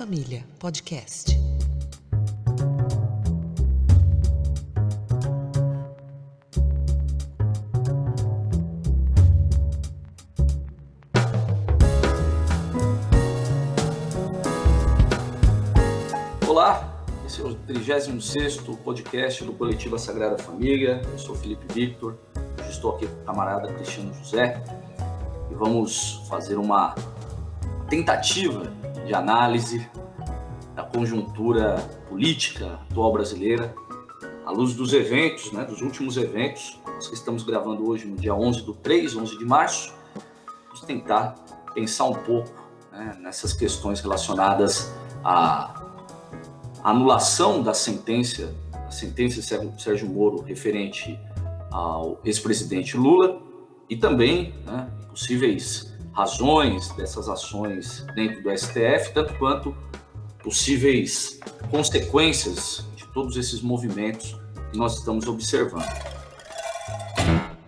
Família Podcast. Olá, esse é o 36º podcast do Coletivo Sagrada Família. Eu sou Felipe Victor, hoje estou aqui com o camarada Cristiano José e vamos fazer uma tentativa de análise da conjuntura política atual brasileira à luz dos eventos, dos últimos eventos. Nós que estamos gravando hoje no dia 11 de março, vamos tentar pensar um pouco nessas questões relacionadas à anulação da sentença de Sérgio Moro referente ao ex-presidente Lula e também possíveis razões dessas ações dentro do STF, tanto quanto possíveis consequências de todos esses movimentos que nós estamos observando.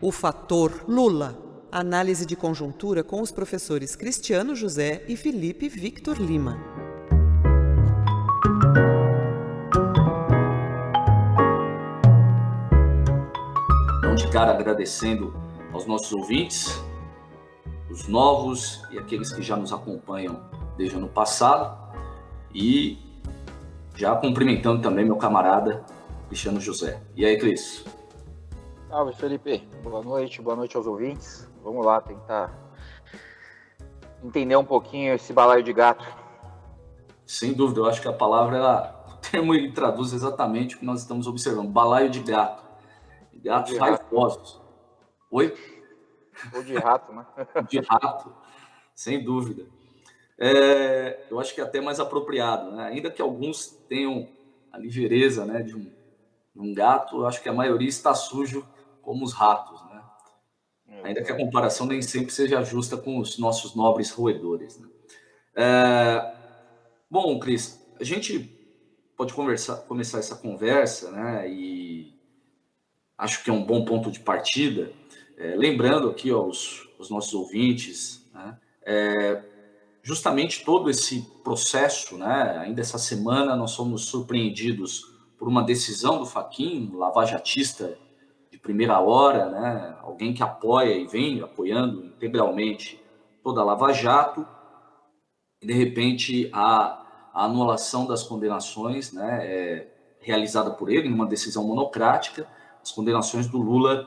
O fator Lula. Análise de conjuntura com os professores Cristiano José e Felipe Victor Lima. De cara, agradecendo aos nossos ouvintes, os novos e aqueles que já nos acompanham desde o ano passado, e já cumprimentando também meu camarada Cristiano José. E aí, Cris? Salve, Felipe. Boa noite aos ouvintes. Vamos lá tentar entender um pouquinho esse balaio de gato. Sem dúvida, eu acho que a palavra, o termo ele traduz exatamente o que nós estamos observando, balaio de gato. Gatos raivosos. Oi? Ou de rato, né? De rato, sem dúvida. Eu acho que é até mais apropriado, né? Ainda que alguns tenham a ligeireza de um gato, eu acho que a maioria está sujo como os ratos, né? Ainda que a comparação nem sempre seja justa com os nossos nobres roedores, né? Bom, Cris, a gente pode começar essa conversa, e acho que é um bom ponto de partida, lembrando aqui aos nossos ouvintes, justamente todo esse processo, ainda essa semana nós fomos surpreendidos por uma decisão do Fachin, um lavajatista de primeira hora, alguém que apoia e vem apoiando integralmente toda a Lava Jato, e de repente a anulação das condenações realizada por ele numa decisão monocrática. As condenações do Lula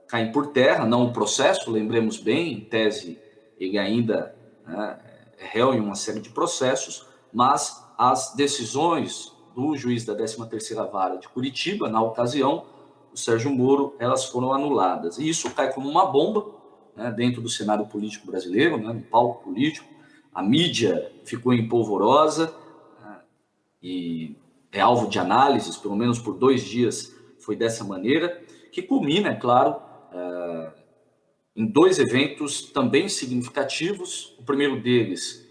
caem por terra, não o processo, lembremos bem, em tese ele ainda é réu em uma série de processos, mas as decisões do juiz da 13ª Vara de Curitiba, na ocasião, o Sérgio Moro, elas foram anuladas. E isso cai como uma bomba dentro do cenário político brasileiro, no palco político. A mídia ficou em polvorosa e é alvo de análises, pelo menos por 2 dias foi dessa maneira, que culmina, é claro, em 2 eventos também significativos. O primeiro deles,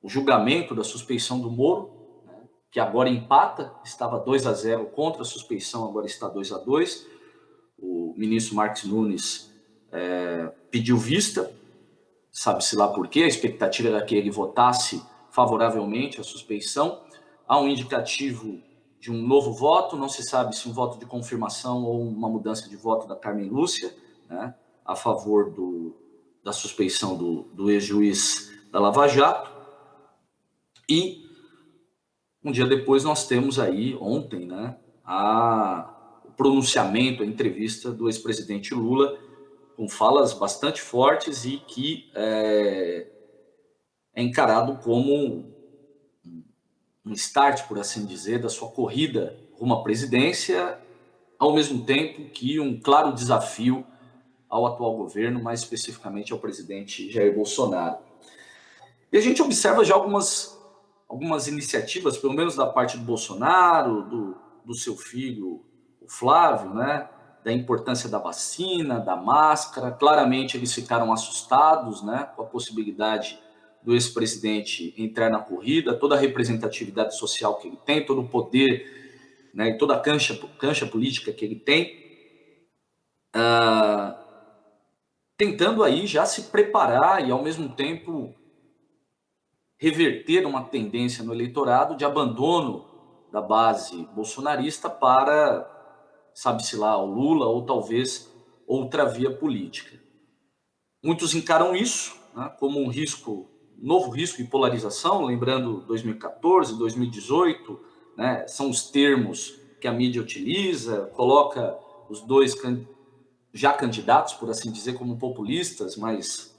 o julgamento da suspeição do Moro, que agora empata, estava 2-0 contra a suspeição, agora está 2-2. O ministro Marques Nunes pediu vista, sabe-se lá por quê, a expectativa era que ele votasse favoravelmente à suspeição. Há um indicativo de um novo voto, não se sabe se um voto de confirmação ou uma mudança de voto da Carmen Lúcia, a favor da suspeição do ex-juiz da Lava Jato. E um dia depois nós temos aí, ontem, o pronunciamento, a entrevista do ex-presidente Lula, com falas bastante fortes e que é encarado como um start, por assim dizer, da sua corrida rumo à presidência, ao mesmo tempo que um claro desafio ao atual governo, mais especificamente ao presidente Jair Bolsonaro. E a gente observa já algumas iniciativas, pelo menos da parte do Bolsonaro, do seu filho, o Flávio, da importância da vacina, da máscara. Claramente eles ficaram assustados com a possibilidade do ex-presidente entrar na corrida, toda a representatividade social que ele tem, todo o poder, e toda a cancha política que ele tem, tentando aí já se preparar e, ao mesmo tempo, reverter uma tendência no eleitorado de abandono da base bolsonarista para, sabe-se lá, o Lula ou talvez outra via política. Muitos encaram isso, né, como um risco, novo risco de polarização, lembrando 2014, 2018, né, são os termos que a mídia utiliza, coloca os dois já candidatos, por assim dizer, como populistas, mas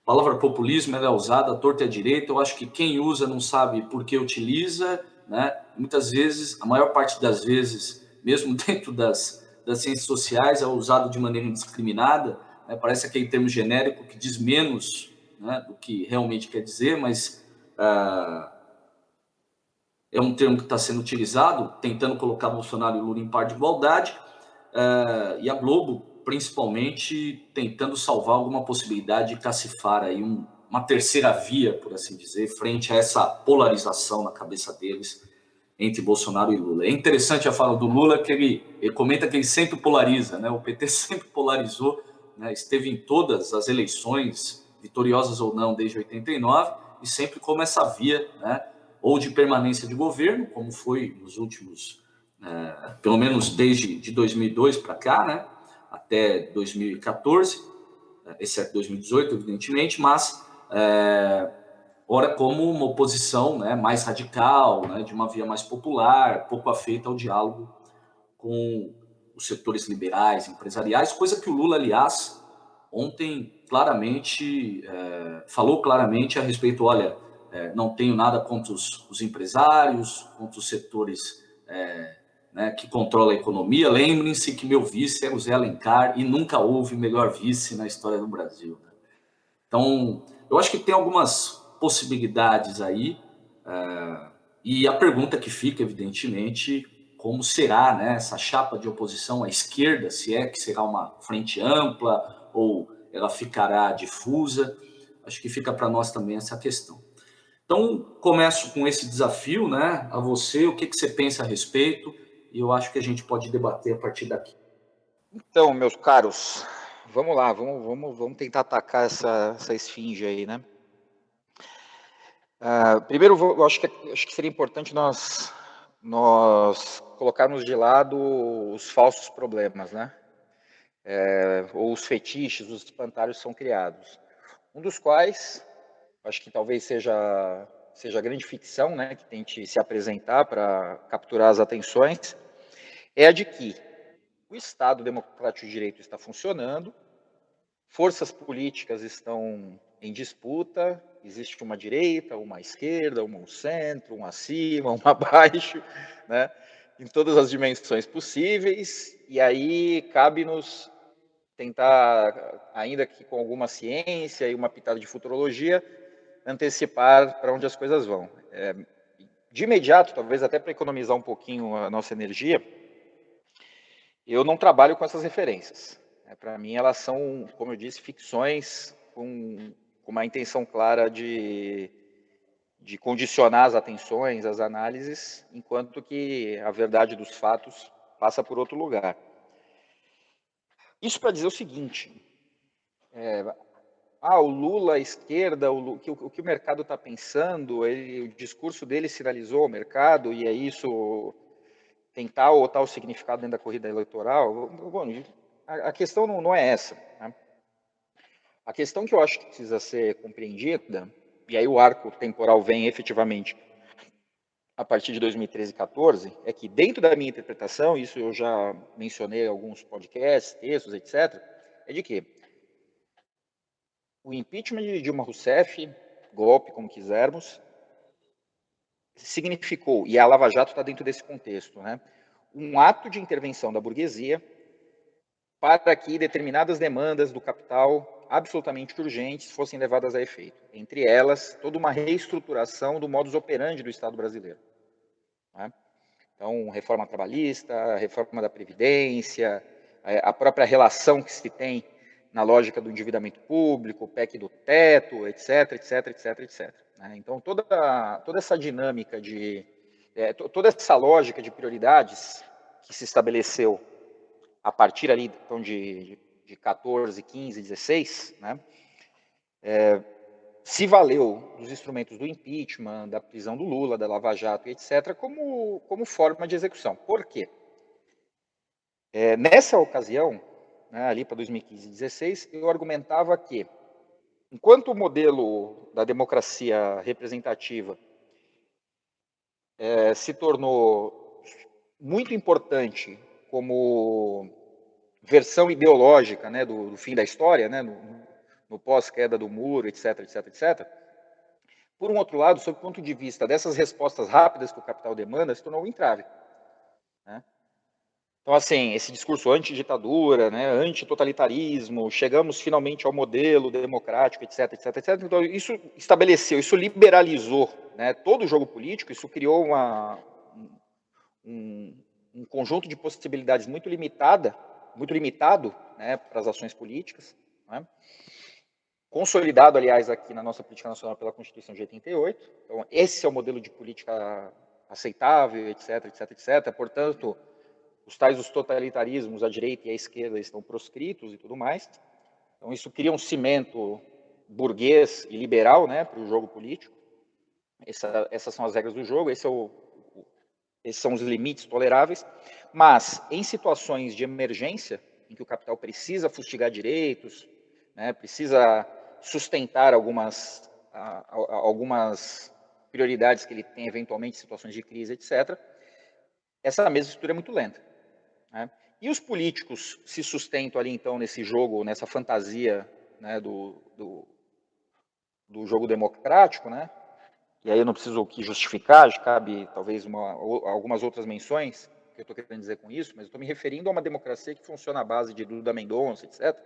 a palavra populismo é usada à torta e à direita. Eu acho que quem usa não sabe por que utiliza, né? Muitas vezes, a maior parte das vezes, mesmo dentro das ciências sociais, é usado de maneira indiscriminada, né? Parece aquele termo genérico que diz menos, né, do que realmente quer dizer, mas é um termo que está sendo utilizado, tentando colocar Bolsonaro e Lula em par de igualdade, e a Globo, principalmente, tentando salvar alguma possibilidade de cacifar aí uma terceira via, por assim dizer, frente a essa polarização na cabeça deles entre Bolsonaro e Lula. É interessante a fala do Lula, que ele comenta que ele sempre polariza, né? O PT sempre polarizou, né? Esteve em todas as eleições, vitoriosas ou não, desde 89, e sempre como essa via, né, ou de permanência de governo, como foi nos últimos, pelo menos desde de 2002 para cá, né, até 2014, exceto 2018, evidentemente, mas ora como uma oposição, né, mais radical, né, de uma via mais popular, pouco afeita ao diálogo com os setores liberais, empresariais, coisa que o Lula, aliás, ontem claramente falou claramente a respeito, olha, não tenho nada contra os empresários, contra os setores né, que controlam a economia. Lembrem-se que meu vice é o Zé Alencar e nunca houve melhor vice na história do Brasil. Né? Então, eu acho que tem algumas possibilidades aí, e a pergunta que fica, evidentemente, como será, né, essa chapa de oposição à esquerda, se é que será uma frente ampla ou ela ficará difusa. Acho que fica para nós também essa questão. Então, começo com esse desafio, né, a você, o que você pensa a respeito, e eu acho que a gente pode debater a partir daqui. Então, meus caros, vamos lá, vamos tentar atacar essa esfinge aí, né? Primeiro, eu acho que seria importante nós colocarmos de lado os falsos problemas, né? Ou os fetiches, os espantalhos são criados. Um dos quais, acho que talvez seja a grande ficção, né, que tente se apresentar para capturar as atenções, é a de que o Estado Democrático de Direito está funcionando, forças políticas estão em disputa, existe uma direita, uma esquerda, um centro, um acima, um abaixo, né, em todas as dimensões possíveis, e aí cabe-nos tentar, ainda que com alguma ciência e uma pitada de futurologia, antecipar para onde as coisas vão. De imediato, talvez até para economizar um pouquinho a nossa energia, eu não trabalho com essas referências. Para mim, elas são, como eu disse, ficções com uma intenção clara de condicionar as atenções, as análises, enquanto que a verdade dos fatos passa por outro lugar. Isso para dizer o seguinte: o Lula, a esquerda, o que o mercado está pensando, o discurso dele sinalizou ao mercado, e é isso, tem tal ou tal significado dentro da corrida eleitoral. Bom, a questão não é essa. Né? A questão que eu acho que precisa ser compreendida, e aí o arco temporal vem efetivamente a partir de 2013 e 2014, é que dentro da minha interpretação, isso eu já mencionei em alguns podcasts, textos, etc., é de que o impeachment de Dilma Rousseff, golpe, como quisermos, significou, e a Lava Jato está dentro desse contexto, né, um ato de intervenção da burguesia para que determinadas demandas do capital absolutamente urgentes fossem levadas a efeito. Entre elas, toda uma reestruturação do modus operandi do Estado brasileiro. Né? Então, reforma trabalhista, reforma da Previdência, a própria relação que se tem na lógica do endividamento público, o PEC do teto, etc, etc, etc, etc. Então, toda essa dinâmica toda essa lógica de prioridades que se estabeleceu a partir ali então, de 14, 15, 16, né, se valeu dos instrumentos do impeachment, da prisão do Lula, da Lava Jato, etc., como forma de execução. Por quê? Nessa ocasião, né, ali para 2015 e 2016, eu argumentava que, enquanto o modelo da democracia representativa se tornou muito importante como versão ideológica, né, do fim da história, né, no pós-queda do muro, etc., etc., etc., por um outro lado, sob o ponto de vista dessas respostas rápidas que o capital demanda, se tornou um entrave. Né? Então, assim, esse discurso anti-ditadura, né, anti-totalitarismo, chegamos finalmente ao modelo democrático, etc., etc., etc. Então, isso estabeleceu, isso liberalizou, né, todo o jogo político, isso criou um conjunto de possibilidades muito limitado, né, para as ações políticas, né? Consolidado, aliás, aqui na nossa política nacional pela Constituição de 88. Então, esse é o modelo de política aceitável, etc., etc., etc. Portanto, os totalitarismos, a direita e a esquerda, estão proscritos e tudo mais. Então, isso cria um cimento burguês e liberal, né, para o jogo político. Essas são as regras do jogo, esses são os limites toleráveis. Mas, em situações de emergência, em que o capital precisa fustigar direitos, né, precisa sustentar algumas prioridades que ele tem, eventualmente, em situações de crise, etc., essa mesma estrutura é muito lenta. Né? E os políticos se sustentam ali, então, nesse jogo, nessa fantasia, né, do jogo democrático, né? E aí eu não preciso aqui justificar, cabe talvez algumas outras menções que eu estou querendo dizer com isso, mas eu estou me referindo a uma democracia que funciona à base de Duda Mendonça, etc.,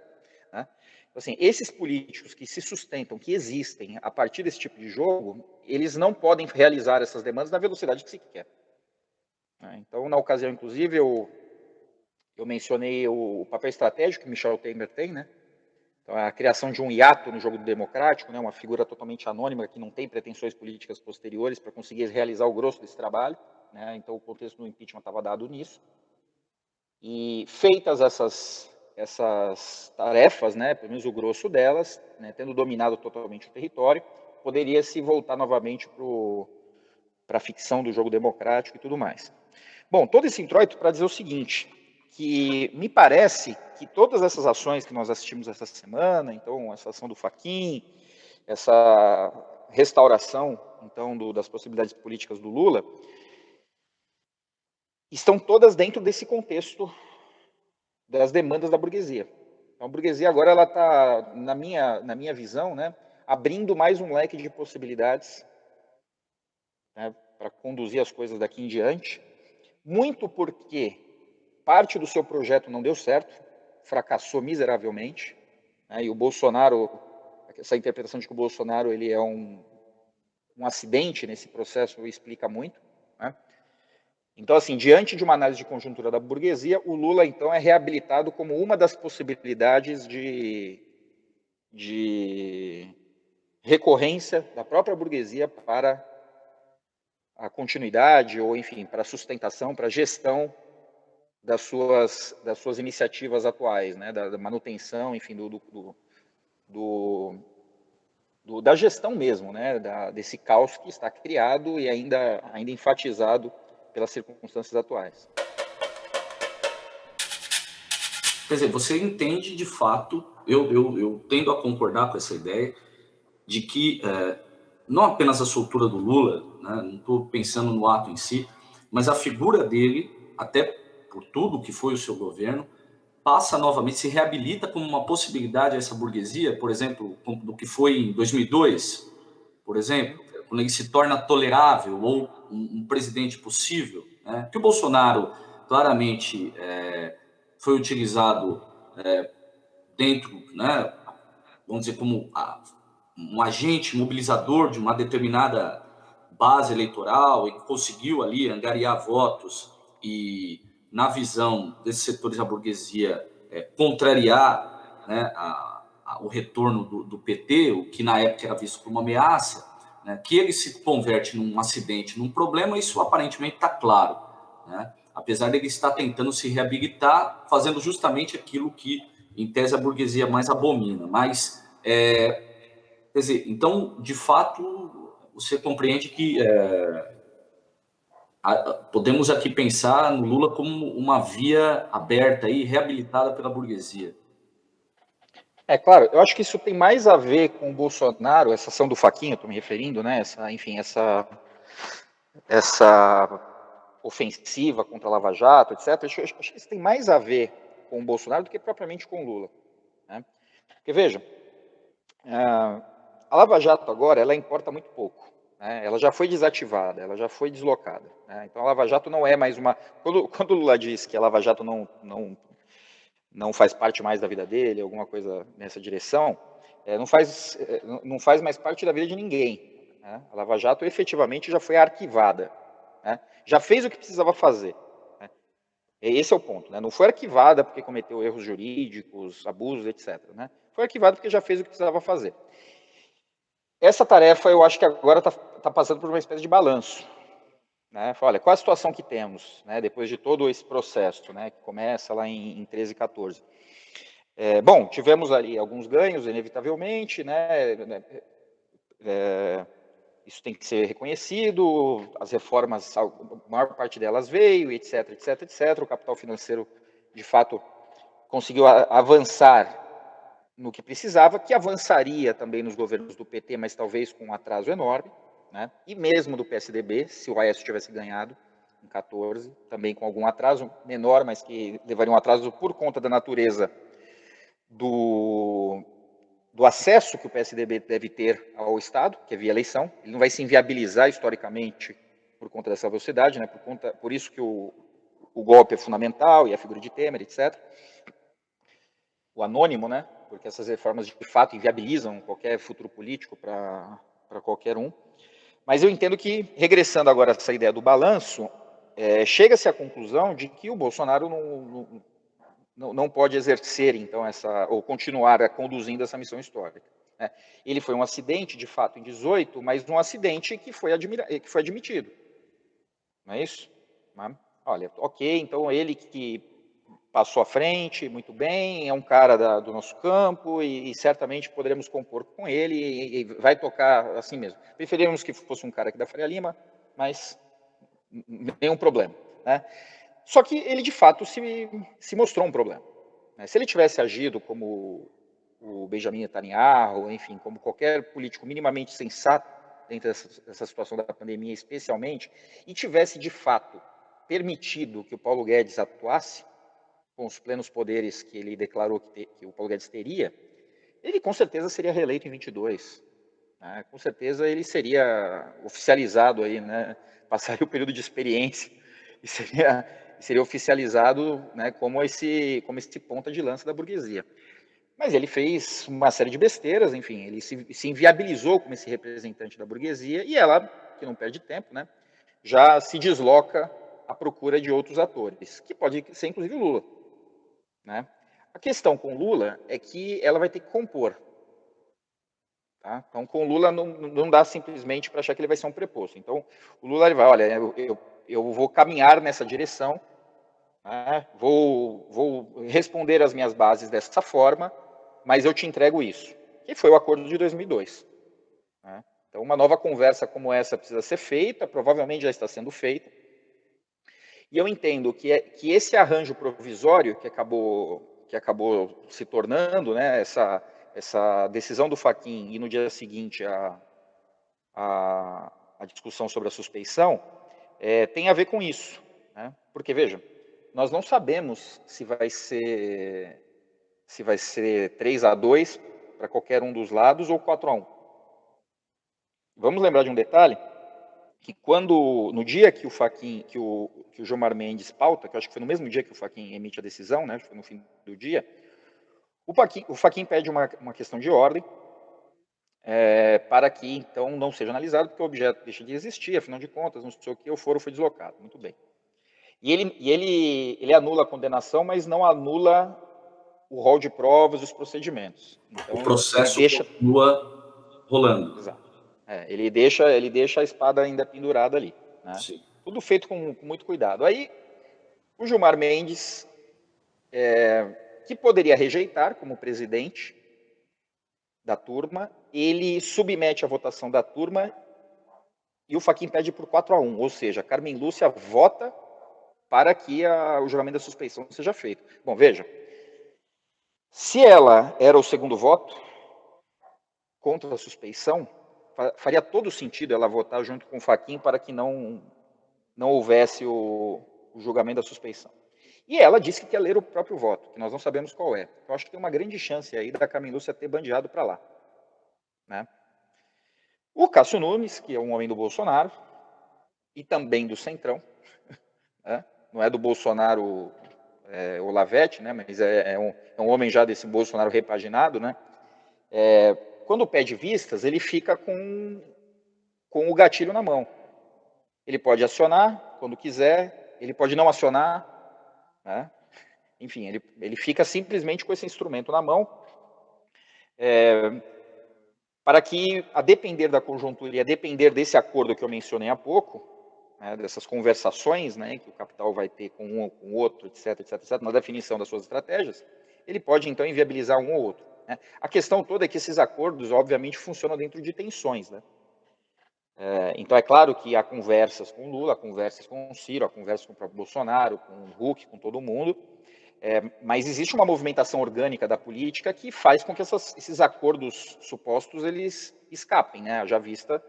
né? Então, assim, esses políticos que se sustentam, que existem a partir desse tipo de jogo, eles não podem realizar essas demandas na velocidade que se quer. Né? Então, na ocasião, inclusive, eu mencionei o papel estratégico que Michel Temer tem, né? Então, a criação de um hiato no jogo democrático, né? Uma figura totalmente anônima que não tem pretensões políticas posteriores para conseguir realizar o grosso desse trabalho. Né? Então, o contexto do impeachment estava dado nisso. E feitas essas tarefas, né, pelo menos o grosso delas, né, tendo dominado totalmente o território, poderia se voltar novamente para a ficção do jogo democrático e tudo mais. Bom, todo esse introito para dizer o seguinte, que me parece que todas essas ações que nós assistimos essa semana, então, essa ação do Fachin, essa restauração, então, das possibilidades políticas do Lula, estão todas dentro desse contexto das demandas da burguesia. Então, a burguesia agora ela está, na minha visão, né, abrindo mais um leque de possibilidades, né, para conduzir as coisas daqui em diante, muito porque parte do seu projeto não deu certo, fracassou miseravelmente, né, e o Bolsonaro, essa interpretação de que o Bolsonaro ele é um acidente nesse processo explica muito, né? Então, assim, diante de uma análise de conjuntura da burguesia, o Lula, então, é reabilitado como uma das possibilidades de recorrência da própria burguesia para a continuidade, ou, enfim, para a sustentação, para a gestão das suas iniciativas atuais, né, da manutenção, enfim, da gestão mesmo, né, desse caos que está criado e ainda enfatizado pelas circunstâncias atuais. Quer dizer, você entende de fato, eu tendo a concordar com essa ideia, de que não apenas a soltura do Lula, né, não estou pensando no ato em si, mas a figura dele, até por tudo que foi o seu governo, passa novamente, se reabilita como uma possibilidade a essa burguesia, por exemplo, do que foi em 2002, por exemplo, quando ele se torna tolerável ou um presidente possível, né? Que o Bolsonaro claramente foi utilizado dentro, né, vamos dizer, como um agente mobilizador de uma determinada base eleitoral e conseguiu ali angariar votos e, na visão desses setores da burguesia, contrariar, né, o retorno do PT, o que na época era visto como uma ameaça, né, que ele se converte num acidente, num problema, isso aparentemente está claro, né? Apesar de ele estar tentando se reabilitar, fazendo justamente aquilo que, em tese, a burguesia mais abomina. Mas Quer dizer, então, de fato, você compreende que podemos aqui pensar no Lula como uma via aberta e reabilitada pela burguesia. É claro, eu acho que isso tem mais a ver com o Bolsonaro, essa ação do Fachin, eu estou me referindo, né? Essa ofensiva contra a Lava Jato, etc. Acho que isso tem mais a ver com o Bolsonaro do que propriamente com o Lula. Né? Porque veja, a Lava Jato agora, ela importa muito pouco. Né? Ela já foi desativada, ela já foi deslocada. Né? Então a Lava Jato não é mais uma... Quando o Lula diz que a Lava Jato não faz parte mais da vida dele, alguma coisa nessa direção, não faz mais parte da vida de ninguém. Né? A Lava Jato efetivamente já foi arquivada. Né? Já fez o que precisava fazer. Né? Esse é o ponto. Né? Não foi arquivada porque cometeu erros jurídicos, abusos, etc. Né? Foi arquivada porque já fez o que precisava fazer. Essa tarefa, eu acho que agora está passando por uma espécie de balanço. Né? Olha, qual a situação que temos, né, depois de todo esse processo, né, que começa lá em 13 e 14? Bom, tivemos ali alguns ganhos, inevitavelmente, né, isso tem que ser reconhecido, as reformas, a maior parte delas veio, etc, etc, etc. O capital financeiro, de fato, conseguiu avançar no que precisava, que avançaria também nos governos do PT, mas talvez com um atraso enorme, né? E mesmo do PSDB, se o Aécio tivesse ganhado em 14, também com algum atraso menor, mas que levaria um atraso por conta da natureza do acesso que o PSDB deve ter ao Estado, que é via eleição. Ele não vai se inviabilizar historicamente por conta dessa velocidade, né? Por isso que o golpe é fundamental, e a figura de Temer, etc. O anônimo, né? Porque essas reformas de fato inviabilizam qualquer futuro político para qualquer um. Mas eu entendo que, regressando agora a essa ideia do balanço, chega-se à conclusão de que o Bolsonaro não pode exercer, então, ou continuar conduzindo essa missão histórica. Né? Ele foi um acidente, de fato, em 18, mas um acidente que foi admitido. Não é isso? Olha, ok, então ele que passou à frente, muito bem, é um cara do nosso campo e certamente poderemos compor com ele e vai tocar assim mesmo. Preferíamos que fosse um cara aqui da Faria Lima, mas nenhum problema. Né? Só que ele, de fato, se mostrou um problema. Né? Se ele tivesse agido como o Benjamin Netanyahu, enfim, como qualquer político minimamente sensato dentro dessa situação da pandemia, especialmente, e tivesse, de fato, permitido que o Paulo Guedes atuasse, com os plenos poderes que ele declarou que o Paulo Guedes teria, ele com certeza seria reeleito em 22. Né? Com certeza ele seria oficializado aí, né? Passaria o período de experiência e seria oficializado, né, como esse ponta de lança da burguesia. Mas ele fez uma série de besteiras, enfim, ele se inviabilizou como esse representante da burguesia e ela, que não perde tempo, né, já se desloca à procura de outros atores, que pode ser inclusive o Lula. Né? A questão com Lula é que ela vai ter que compor. Tá? Então, com Lula não dá simplesmente para achar que ele vai ser um preposto. Então, o Lula ele vai, olha, eu vou caminhar nessa direção, né? vou responder às minhas bases dessa forma, mas eu te entrego isso. Que foi o acordo de 2002. Né? Então, uma nova conversa como essa precisa ser feita, provavelmente já está sendo feita. E eu entendo que esse arranjo provisório que acabou se tornando, né, essa decisão do Fachin e no dia seguinte a discussão sobre a suspeição, tem a ver com isso. Né? Porque, veja, nós não sabemos se vai ser 3-2 para qualquer um dos lados ou 4-1. Vamos lembrar de um detalhe, que no dia que o Fachin, que o Gilmar Mendes pauta, que eu acho que foi no mesmo dia que o Fachin emite a decisão, né, acho que foi no fim do dia, o Fachin pede uma questão de ordem para que, então, não seja analisado, porque o objeto deixa de existir, afinal de contas, não sei o que, o foro foi deslocado. Muito bem. E ele anula a condenação, mas não anula o rol de provas e os procedimentos. Então, o processo continua rolando. Exato. Ele deixa a espada ainda pendurada ali. Né? Tudo feito com muito cuidado. Aí, o Gilmar Mendes, que poderia rejeitar como presidente, da turma, ele submete a votação da turma e o Fachin pede por 4-1, ou seja, a Carmen Lúcia vota para que o julgamento da suspeição seja feito. Bom, veja, se ela era o segundo voto contra a suspeição, faria todo sentido ela votar junto com o Fachin para que não houvesse o julgamento da suspeição. E ela disse que quer ler o próprio voto, que nós não sabemos qual é. Eu acho que tem uma grande chance aí da Carmen Lúcia ter bandeado para lá. Né? O Cássio Nunes, que é um homem do Bolsonaro, e também do Centrão, né? Não é do Bolsonaro Olavete, né? Mas é um homem já desse Bolsonaro repaginado, né? Quando pede vistas, ele fica com o gatilho na mão. Ele pode acionar quando quiser, ele pode não acionar, né? Enfim, ele fica simplesmente com esse instrumento na mão, para que, a depender da conjuntura e a depender desse acordo que eu mencionei há pouco, né, dessas conversações, né, que o capital vai ter com um ou com o outro, etc., etc., etc., na definição das suas estratégias, ele pode, então, inviabilizar um ou outro. Né? A questão toda é que esses acordos, obviamente, funcionam dentro de tensões, né? Então, é claro que há conversas com Lula, há conversas com o Ciro, há conversas com o próprio Bolsonaro, com o Huck, com todo mundo, mas existe uma movimentação orgânica da política que faz com que esses acordos supostos eles escapem, né? Já vista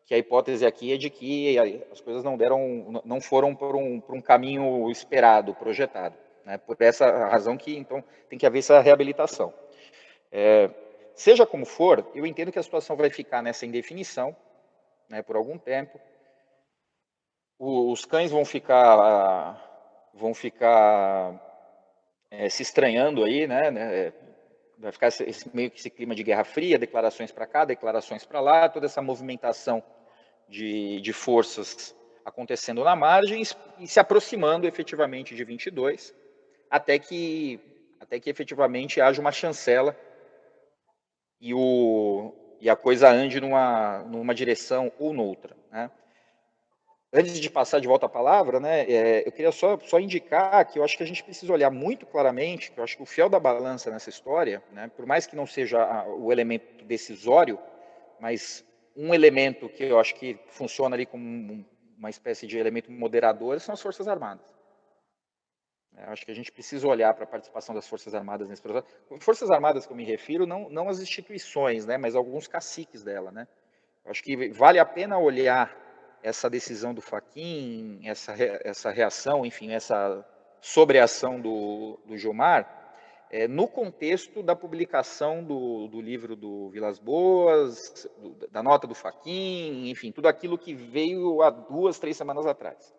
que a hipótese aqui é de que as coisas não foram por um caminho esperado, projetado, né? Por essa razão que, então, tem que haver essa reabilitação. Seja como for, eu entendo que a situação vai ficar nessa indefinição, né, por algum tempo. Os cães vão ficar se estranhando aí, né? Vai ficar meio que esse clima de guerra fria, declarações para cá, declarações para lá, toda essa movimentação de forças acontecendo na margem e se aproximando efetivamente de 22, até que efetivamente haja uma chancela e a coisa ande numa direção ou noutra, né? Antes de passar de volta a palavra, né, eu queria só indicar que eu acho que a gente precisa olhar muito claramente, que eu acho que o fiel da balança nessa história, né, por mais que não seja o elemento decisório, mas um elemento que eu acho que funciona ali como uma espécie de elemento moderador são as Forças Armadas. Eu acho que a gente precisa olhar para a participação das Forças Armadas nesse processo. Forças Armadas que eu me refiro, não as instituições, né, mas alguns caciques dela, né. Eu acho que vale a pena olhar essa decisão do Fachin, essa reação, enfim, essa sobreação do Gilmar, no contexto da publicação do livro do Vilas Boas, da nota do Fachin, enfim, tudo aquilo que veio há 2, 3 semanas atrás.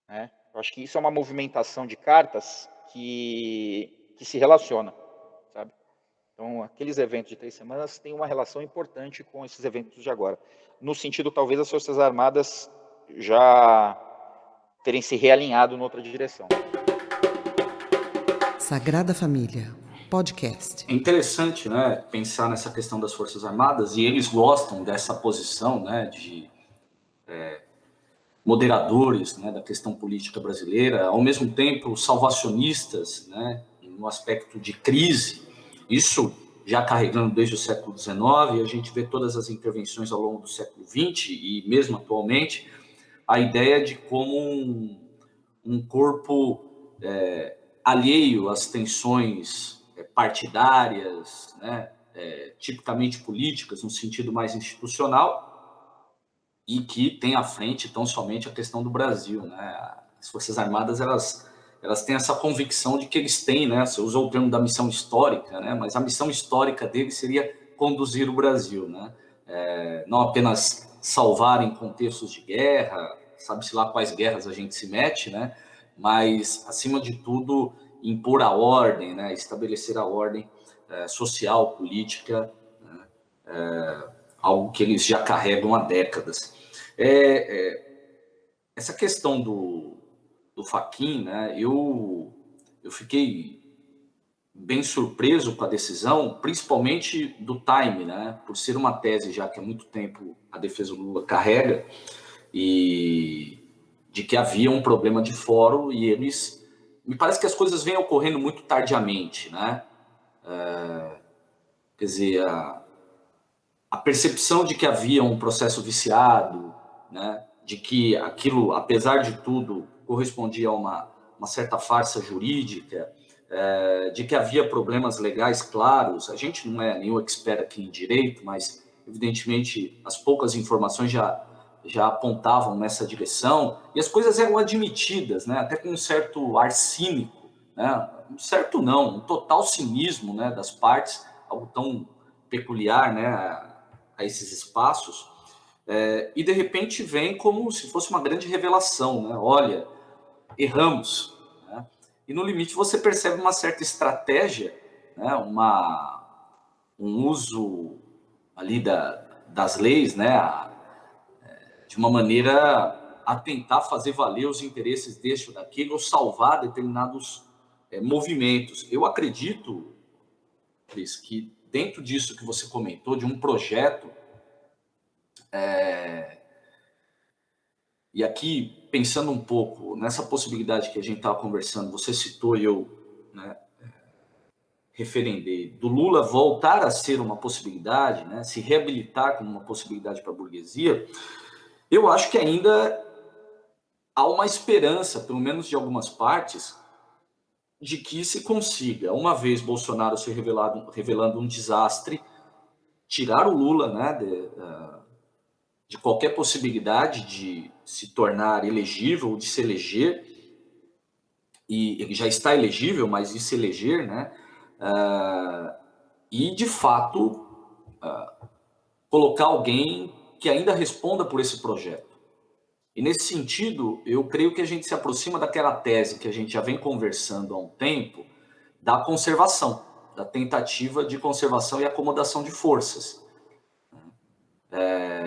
Né? Eu acho que isso é uma movimentação de cartas que se relaciona, sabe? Então, aqueles eventos de 3 semanas têm uma relação importante com esses eventos de agora. No sentido, talvez, das Forças Armadas já terem se realinhado em outra direção. Sagrada Família, podcast. É interessante, né, pensar nessa questão das Forças Armadas, e eles gostam dessa posição, né, de moderadores, né, da questão política brasileira, ao mesmo tempo salvacionistas, né, no aspecto de crise. Isso já carregando desde o século XIX, a gente vê todas as intervenções ao longo do século XX e mesmo atualmente, a ideia de como um corpo alheio às tensões partidárias, né, tipicamente políticas, no sentido mais institucional, e que tem à frente tão somente a questão do Brasil, né? As Forças Armadas, elas têm essa convicção de que eles têm, né? Você usou o termo da missão histórica, né? Mas a missão histórica deles seria conduzir o Brasil, né? Não apenas salvar em contextos de guerra, sabe-se lá quais guerras a gente se mete, né? Mas, acima de tudo, impor a ordem, né? Estabelecer a ordem social, política, né? Algo que eles já carregam há décadas. Essa questão do Fachin, né, eu fiquei bem surpreso com a decisão, principalmente do time, né, por ser uma tese já que há muito tempo a defesa do Lula carrega, e de que havia um problema de foro, e eles... Me parece que as coisas vêm ocorrendo muito tardiamente, né? Quer dizer, a percepção de que havia um processo viciado, né, de que aquilo, apesar de tudo, correspondia a uma certa farsa jurídica, de que havia problemas legais claros. A gente não é nenhum expert aqui em direito, mas, evidentemente, as poucas informações já apontavam nessa direção, e as coisas eram admitidas, né, até com um certo ar cínico, né, um certo não, um total cinismo, né, das partes, algo tão peculiar, né, a esses espaços, e de repente vem como se fosse uma grande revelação, né, olha, erramos, né, e no limite você percebe uma certa estratégia, né, um uso ali das leis, né, de uma maneira a tentar fazer valer os interesses deste ou daquele, ou salvar determinados movimentos. Eu acredito, Cris, que dentro disso que você comentou, de um projeto, e aqui, pensando um pouco nessa possibilidade que a gente estava conversando, você citou e eu, né, referendei, do Lula voltar a ser uma possibilidade, né, se reabilitar como uma possibilidade para a burguesia, eu acho que ainda há uma esperança, pelo menos de algumas partes, de que se consiga, uma vez Bolsonaro se revelando um desastre, tirar o Lula, né, de qualquer possibilidade de se tornar elegível ou de se eleger, e ele já está elegível, mas de se eleger, né, e de fato colocar alguém que ainda responda por esse projeto. E nesse sentido, eu creio que a gente se aproxima daquela tese que a gente já vem conversando há um tempo, da conservação, da tentativa de conservação e acomodação de forças.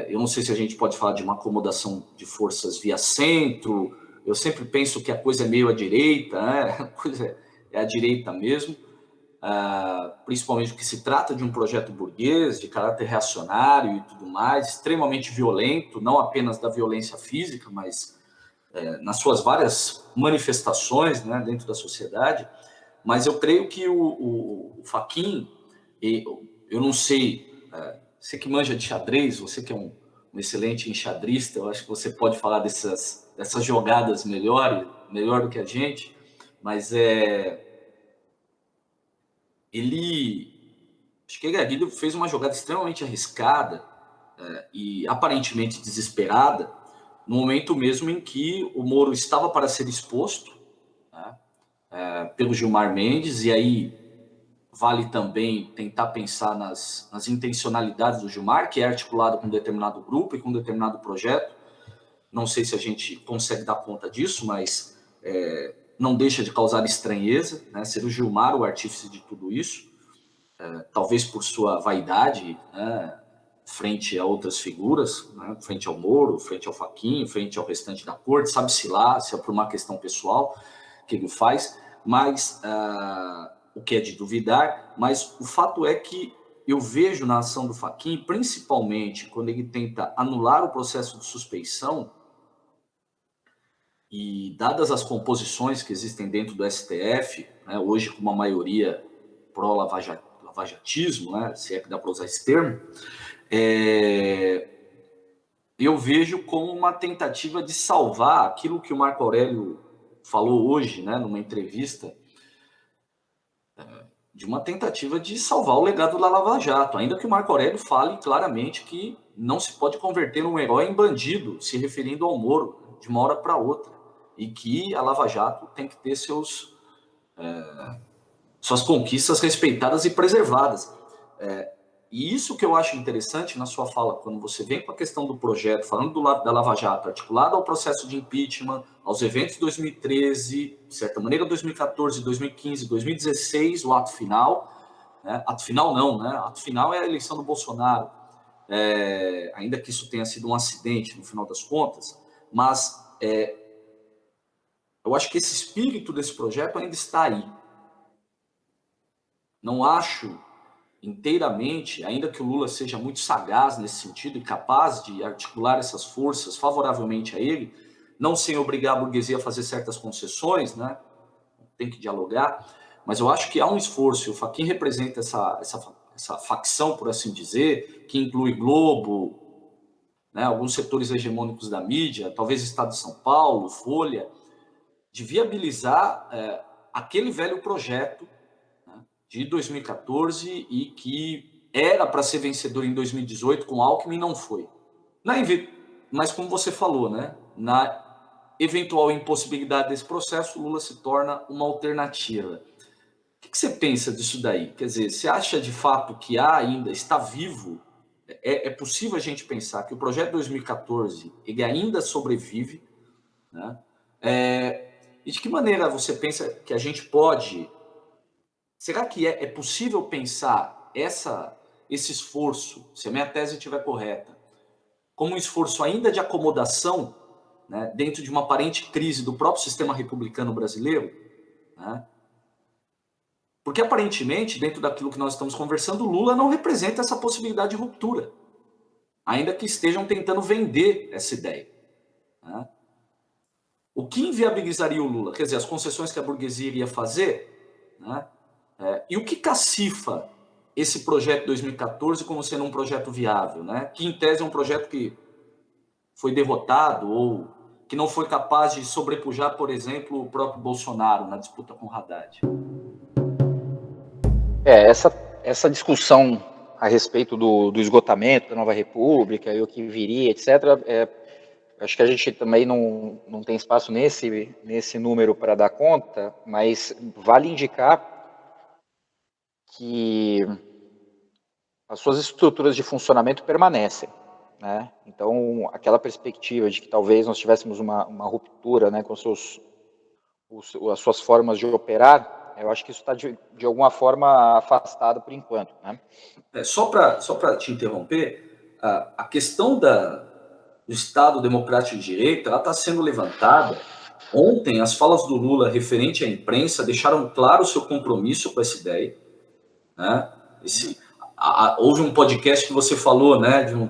Eu não sei se a gente pode falar de uma acomodação de forças via centro, eu sempre penso que a coisa é meio à direita, né? A coisa é à direita mesmo, principalmente porque se trata de um projeto burguês, de caráter reacionário e tudo mais, extremamente violento, não apenas da violência física, mas nas suas várias manifestações, né, dentro da sociedade. Mas eu creio que o Fachin, eu não sei, você que manja de xadrez, você que é um excelente enxadrista, eu acho que você pode falar dessas jogadas melhor do que a gente, mas acho que ele Aguirre fez uma jogada extremamente arriscada e aparentemente desesperada, no momento mesmo em que o Moro estava para ser exposto, né, pelo Gilmar Mendes, e aí vale também tentar pensar nas intencionalidades do Gilmar, que é articulado com um determinado grupo e com um determinado projeto. Não sei se a gente consegue dar conta disso, mas não deixa de causar estranheza, né, ser o Gilmar o artífice de tudo isso, talvez por sua vaidade, né, frente a outras figuras, né, frente ao Moro, frente ao Fachin, frente ao restante da corte, sabe-se lá, se é por uma questão pessoal que ele faz, mas o que é de duvidar, mas o fato é que eu vejo na ação do Fachin, principalmente quando ele tenta anular o processo de suspeição, e dadas as composições que existem dentro do STF, né, hoje com uma maioria pró-lavajatismo, né, se é que dá para usar esse termo, eu vejo como uma tentativa de salvar aquilo que o Marco Aurélio falou hoje, né, numa entrevista, de uma tentativa de salvar o legado da Lava Jato, ainda que o Marco Aurélio fale claramente que não se pode converter um herói em bandido, se referindo ao Moro, de uma hora para outra, e que a Lava Jato tem que ter suas conquistas respeitadas e preservadas. E isso que eu acho interessante na sua fala, quando você vem com a questão do projeto, falando do lado da Lava Jato, articulado ao processo de impeachment, aos eventos de 2013, de certa maneira 2014, 2015, 2016, o ato final, né? Ato final não, né? Ato final é a eleição do Bolsonaro, ainda que isso tenha sido um acidente no final das contas, mas eu acho que esse espírito desse projeto ainda está aí. Não acho inteiramente, ainda que o Lula seja muito sagaz nesse sentido e capaz de articular essas forças favoravelmente a ele, não sem obrigar a burguesia a fazer certas concessões, né? Tem que dialogar, mas eu acho que há um esforço, e o Fachin representa essa essa facção, por assim dizer, que inclui Globo, né, alguns setores hegemônicos da mídia, talvez Estado de São Paulo, Folha, de viabilizar aquele velho projeto, né, de 2014 e que era para ser vencedor em 2018 com Alckmin e não foi. Mas como você falou, né, na eventual impossibilidade desse processo, Lula se torna uma alternativa. O que você pensa disso daí? Quer dizer, você acha de fato que ainda está vivo? É possível a gente pensar que o projeto 2014 ele ainda sobrevive, né? E de que maneira você pensa que a gente pode... Será que é possível pensar esse esforço, se a minha tese estiver correta, como um esforço ainda de acomodação, né, dentro de uma aparente crise do próprio sistema republicano brasileiro, né? Porque, aparentemente, dentro daquilo que nós estamos conversando, Lula não representa essa possibilidade de ruptura, ainda que estejam tentando vender essa ideia, né? O que inviabilizaria o Lula? Quer dizer, as concessões que a burguesia iria fazer, né? E o que cacifa esse projeto de 2014 como sendo um projeto viável, né? Que, em tese, é um projeto que foi derrotado ou que não foi capaz de sobrepujar, por exemplo, o próprio Bolsonaro na disputa com o Haddad. Essa discussão a respeito do esgotamento da nova república e o que viria, etc., acho que a gente também não tem espaço nesse número para dar conta, mas vale indicar que as suas estruturas de funcionamento permanecem, né? Então, aquela perspectiva de que talvez nós tivéssemos uma ruptura, né, com as suas formas de operar, eu acho que isso está, de alguma forma, afastado por enquanto, né? Só para te interromper, a questão do Estado Democrático de Direito está sendo levantada. Ontem, as falas do Lula referente à imprensa deixaram claro o seu compromisso com essa ideia, né? Houve um podcast que você falou, né, de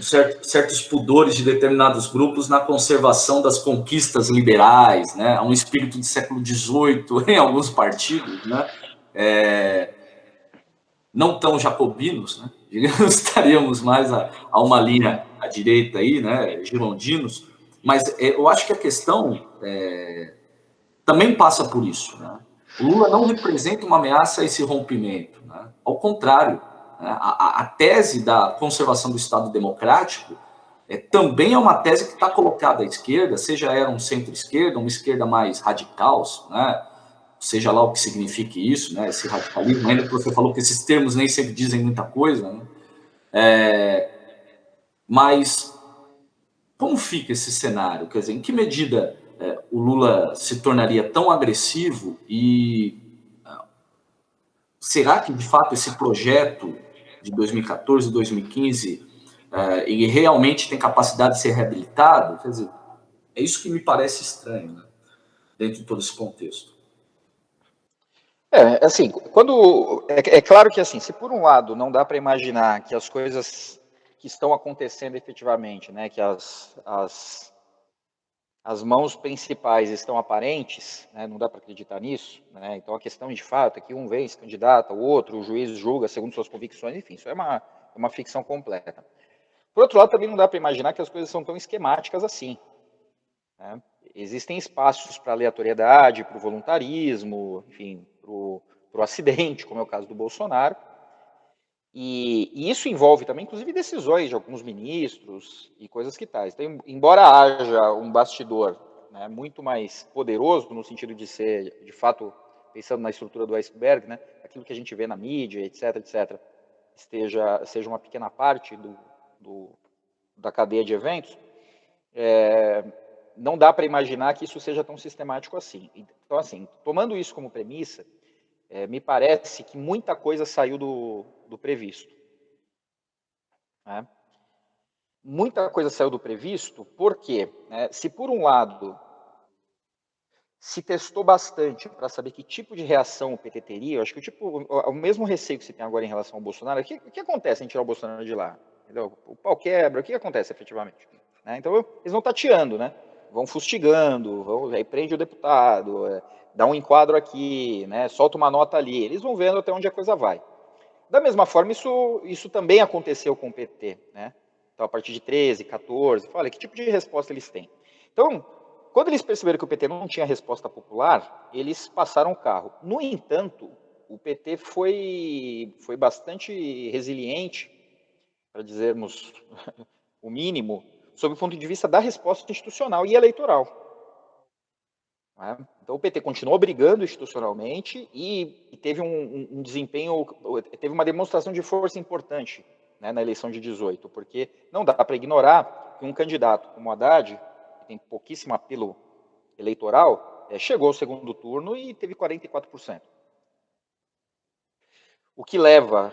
certos pudores de determinados grupos na conservação das conquistas liberais, né? Há um espírito de século XVIII em alguns partidos, né? Não tão jacobinos, né? Estaríamos mais a uma linha à direita aí, né? Girondinos, mas eu acho que a questão também passa por isso, né? O Lula não representa uma ameaça a esse rompimento, né? Ao contrário, né? A tese da conservação do Estado democrático também é uma tese que está colocada à esquerda, seja era um centro-esquerda, uma esquerda mais radical, né? Seja lá o que signifique isso, né? Esse radicalismo, ainda que você falou que esses termos nem sempre dizem muita coisa, né? Mas como fica esse cenário? Quer dizer, em que medida o Lula se tornaria tão agressivo e será que, de fato, esse projeto de 2014 e 2015 ele realmente tem capacidade de ser reabilitado? Quer dizer, é isso que me parece estranho, né? Dentro de todo esse contexto. Assim, é claro que, assim, se por um lado não dá para imaginar que as coisas que estão acontecendo efetivamente, né, que as mãos principais estão aparentes, né, não dá para acreditar nisso, né, então a questão de fato é que um vem, se candidata, o outro, o juiz julga segundo suas convicções, enfim, isso é uma ficção completa. Por outro lado, também não dá para imaginar que as coisas são tão esquemáticas assim, né? Existem espaços para aleatoriedade, para o voluntarismo, enfim, para o acidente, como é o caso do Bolsonaro. E isso envolve também, inclusive, decisões de alguns ministros e coisas que tais. Então, embora haja um bastidor, né, muito mais poderoso, no sentido de ser, de fato, pensando na estrutura do iceberg, né, aquilo que a gente vê na mídia, etc., seja uma pequena parte da cadeia de eventos, não dá para imaginar que isso seja tão sistemático assim. Então, assim, tomando isso como premissa, me parece que muita coisa saiu do previsto, né? Muita coisa saiu do previsto porque, né, se por um lado se testou bastante para saber que tipo de reação o PT teria, eu acho que o mesmo receio que se tem agora em relação ao Bolsonaro, o que acontece em tirar o Bolsonaro de lá? Entendeu? O pau quebra, o que acontece efetivamente? Né? Então, eles vão tateando, né? Vão fustigando, aí prende o deputado, dá um enquadro aqui, né? Solta uma nota ali, eles vão vendo até onde a coisa vai. Da mesma forma, isso também aconteceu com o PT, né? Então, a partir de 13, 14, olha, que tipo de resposta eles têm? Então, quando eles perceberam que o PT não tinha resposta popular, eles passaram o carro. No entanto, o PT foi bastante resiliente, para dizermos o mínimo, sob o ponto de vista da resposta institucional e eleitoral. Né? Então, o PT continuou brigando institucionalmente e teve um desempenho, teve uma demonstração de força importante, né, na eleição de 18, porque não dá para ignorar que um candidato como o Haddad, que tem pouquíssimo apelo eleitoral, chegou ao segundo turno e teve 44%. O que leva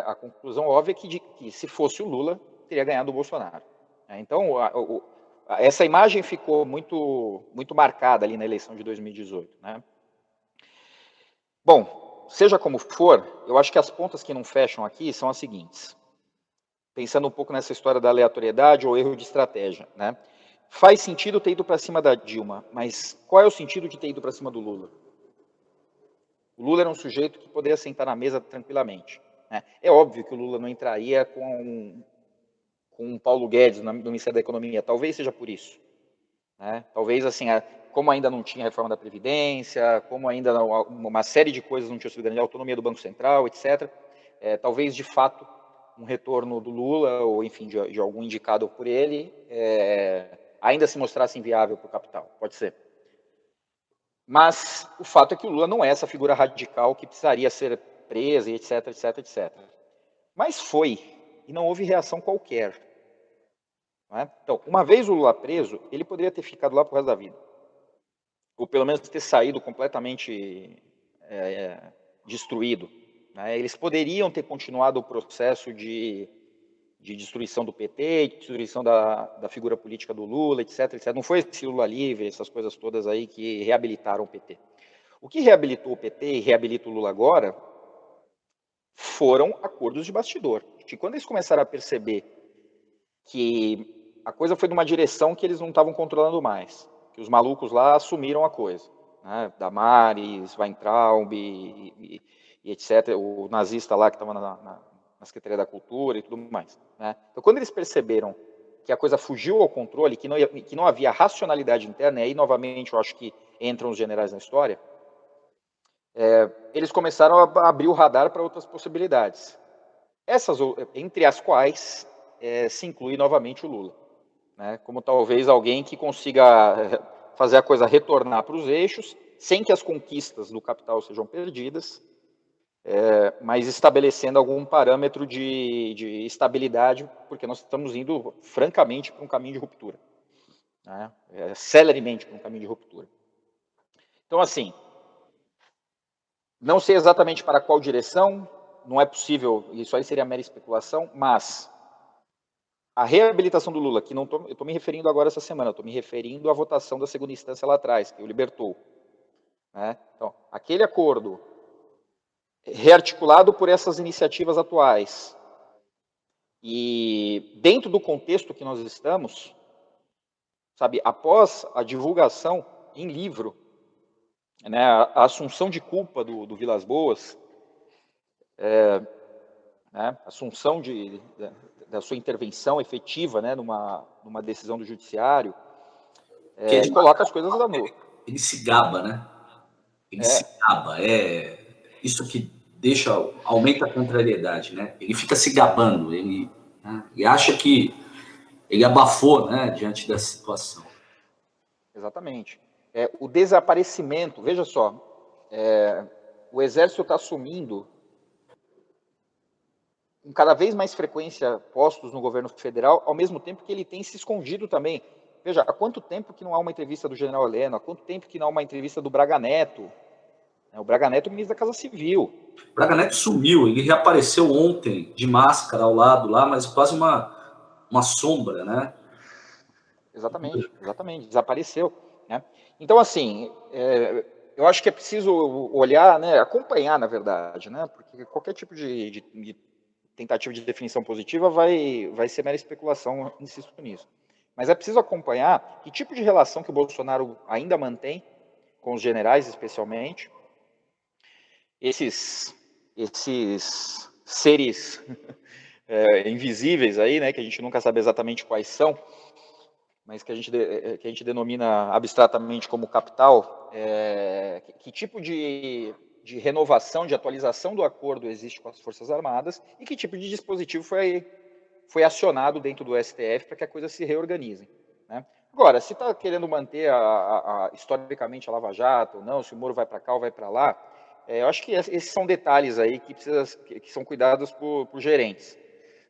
à conclusão óbvia que se fosse o Lula, teria ganhado o Bolsonaro. Então, essa imagem ficou muito marcada ali na eleição de 2018. Né? Bom, seja como for, eu acho que as pontas que não fecham aqui são as seguintes. Pensando um pouco nessa história da aleatoriedade ou erro de estratégia. Né? Faz sentido ter ido para cima da Dilma, mas qual é o sentido de ter ido para cima do Lula? O Lula era um sujeito que poderia sentar na mesa tranquilamente. Né? É óbvio que o Lula não entraria com o Paulo Guedes no Ministério da Economia, talvez seja por isso. Né? Talvez, assim, como ainda não tinha reforma da Previdência, como ainda uma série de coisas não tinham sido garantidas, a autonomia do Banco Central, etc., talvez, de fato, um retorno do Lula, ou, enfim, de algum indicado por ele, ainda se mostrasse inviável para o capital. Pode ser. Mas o fato é que o Lula não é essa figura radical que precisaria ser presa, etc, etc, etc. Mas foi, e não houve reação qualquer. Não é? Então, uma vez o Lula preso, ele poderia ter ficado lá pro resto da vida. Ou pelo menos ter saído completamente destruído. Né? Eles poderiam ter continuado o processo de destruição do PT, de destruição da figura política do Lula, etc, etc. Não foi esse Lula livre, essas coisas todas aí que reabilitaram o PT. O que reabilitou o PT e reabilita o Lula agora foram acordos de bastidor. Que quando eles começaram a perceber que a coisa foi numa direção que eles não estavam controlando mais, que os malucos lá assumiram a coisa, né? Damares, Weintraub e etc., o nazista lá que estava na Secretaria da Cultura e tudo mais. Né? Então, quando eles perceberam que a coisa fugiu ao controle, que não havia racionalidade interna, e aí, novamente, eu acho que entram os generais na história, eles começaram a abrir o radar para outras possibilidades. Essas, entre as quais se inclui novamente o Lula. Né? Como talvez alguém que consiga fazer a coisa retornar para os eixos, sem que as conquistas do capital sejam perdidas, mas estabelecendo algum parâmetro de estabilidade, porque nós estamos indo, francamente, para um caminho de ruptura. Né? Celeremente para um caminho de ruptura. Então, assim, não sei exatamente para qual direção, não é possível, isso aí seria mera especulação, mas a reabilitação do Lula, que não eu estou me referindo agora essa semana, estou me referindo à votação da segunda instância lá atrás, que o libertou. Né? Então, aquele acordo rearticulado por essas iniciativas atuais e dentro do contexto que nós estamos, sabe, após a divulgação em livro, né, a assunção de culpa do Vilas Boas, né, assunção da sua intervenção efetiva, né, numa decisão do judiciário, coloca as coisas da nuvem. Ele se gaba, né? Ele se gaba. Isso que aumenta a contrariedade, né? Ele fica se gabando, ele acha que ele abafou, né, diante da situação. Exatamente. O desaparecimento, veja só, o Exército está assumindo com cada vez mais frequência postos no governo federal, ao mesmo tempo que ele tem se escondido também. Veja, há quanto tempo que não há uma entrevista do general Heleno, há quanto tempo que não há uma entrevista do Braga Neto? O Braga Neto é o ministro da Casa Civil. O Braga Neto sumiu, ele reapareceu ontem de máscara ao lado lá, mas quase uma sombra, né? Exatamente, desapareceu. Né? Então, assim, eu acho que é preciso olhar, né, acompanhar, na verdade, né, porque qualquer tipo de tentativa de definição positiva vai ser mera especulação, insisto nisso. Mas é preciso acompanhar que tipo de relação que o Bolsonaro ainda mantém com os generais, especialmente, esses esses seres invisíveis aí, né, que a gente nunca sabe exatamente quais são, mas que a gente denomina abstratamente como capital, que tipo de renovação, de atualização do acordo existe com as Forças Armadas e que tipo de dispositivo foi acionado dentro do STF para que a coisa se reorganize, né? Agora, se está querendo manter historicamente a Lava Jato ou não, se o Moro vai para cá ou vai para lá, eu acho que esses são detalhes aí que são cuidados por gerentes,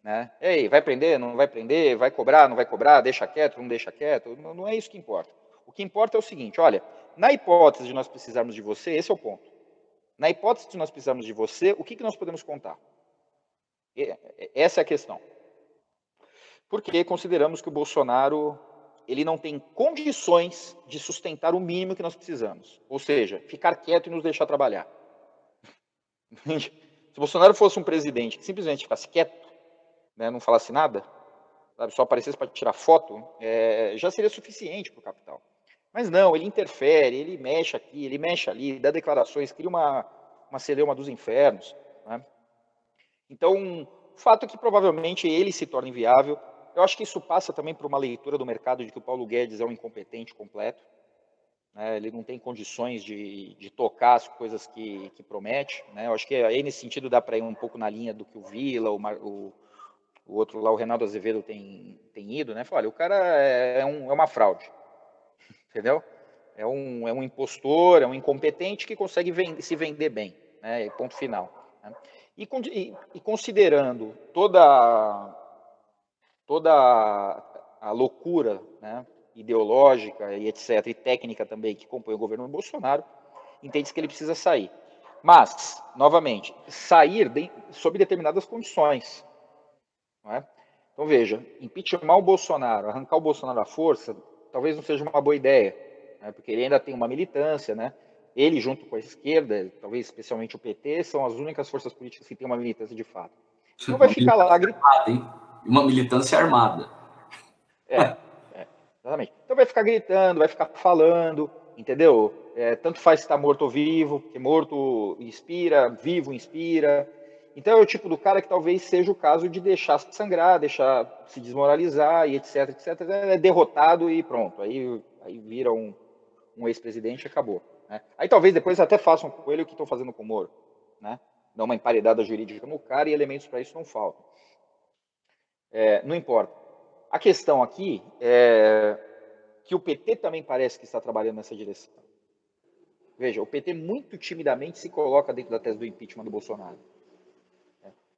né? Ei, vai prender, não vai prender, vai cobrar, não vai cobrar, deixa quieto, não deixa quieto, não é isso que importa. O que importa é o seguinte, olha, na hipótese de nós precisarmos de você, esse é o ponto. Na hipótese de nós precisarmos de você, o que nós podemos contar? Essa é a questão. Porque consideramos que o Bolsonaro ele não tem condições de sustentar o mínimo que nós precisamos. Ou seja, ficar quieto e nos deixar trabalhar. Se o Bolsonaro fosse um presidente que simplesmente ficasse quieto, né, não falasse nada, sabe, só aparecesse para tirar foto, já seria suficiente para o capital. Mas não, ele interfere, ele mexe aqui, ele mexe ali, dá declarações, cria uma celeuma dos infernos, né? Então, o fato é que provavelmente ele se torna inviável. Eu acho que isso passa também por uma leitura do mercado de que o Paulo Guedes é um incompetente completo, né? Ele não tem condições de tocar as coisas que promete, né? Eu acho que aí nesse sentido dá para ir um pouco na linha do que o Vila, o outro lá, o Reinaldo Azevedo tem ido, né? Fala, olha, o cara é uma fraude, entendeu? É um impostor, é um incompetente que consegue se vender bem, né? Ponto final, né? E considerando toda a loucura, né, ideológica e etc., e técnica também que compõe o governo Bolsonaro, entende-se que ele precisa sair. Mas, novamente, sair sob determinadas condições. Não é? Então, veja, impeachment o Bolsonaro, arrancar o Bolsonaro à força, talvez não seja uma boa ideia, né, porque ele ainda tem uma militância, né? Ele, junto com a esquerda, talvez especialmente o PT, são as únicas forças políticas que têm uma militância de fato. Então vai ficar lá gritando. Uma militância armada. Exatamente. Então vai ficar gritando, vai ficar falando, entendeu? Tanto faz se está morto ou vivo, porque morto inspira, vivo inspira. Então é o tipo do cara que talvez seja o caso de deixar sangrar, deixar se desmoralizar e etc, etc. É derrotado e pronto. Aí vira um ex-presidente e acabou, né? Aí talvez depois até façam com ele o que estão fazendo com o Moro, né? Dá uma emparedada jurídica no cara e elementos para isso não faltam. Não importa. A questão aqui é que o PT também parece que está trabalhando nessa direção. Veja, o PT muito timidamente se coloca dentro da tese do impeachment do Bolsonaro.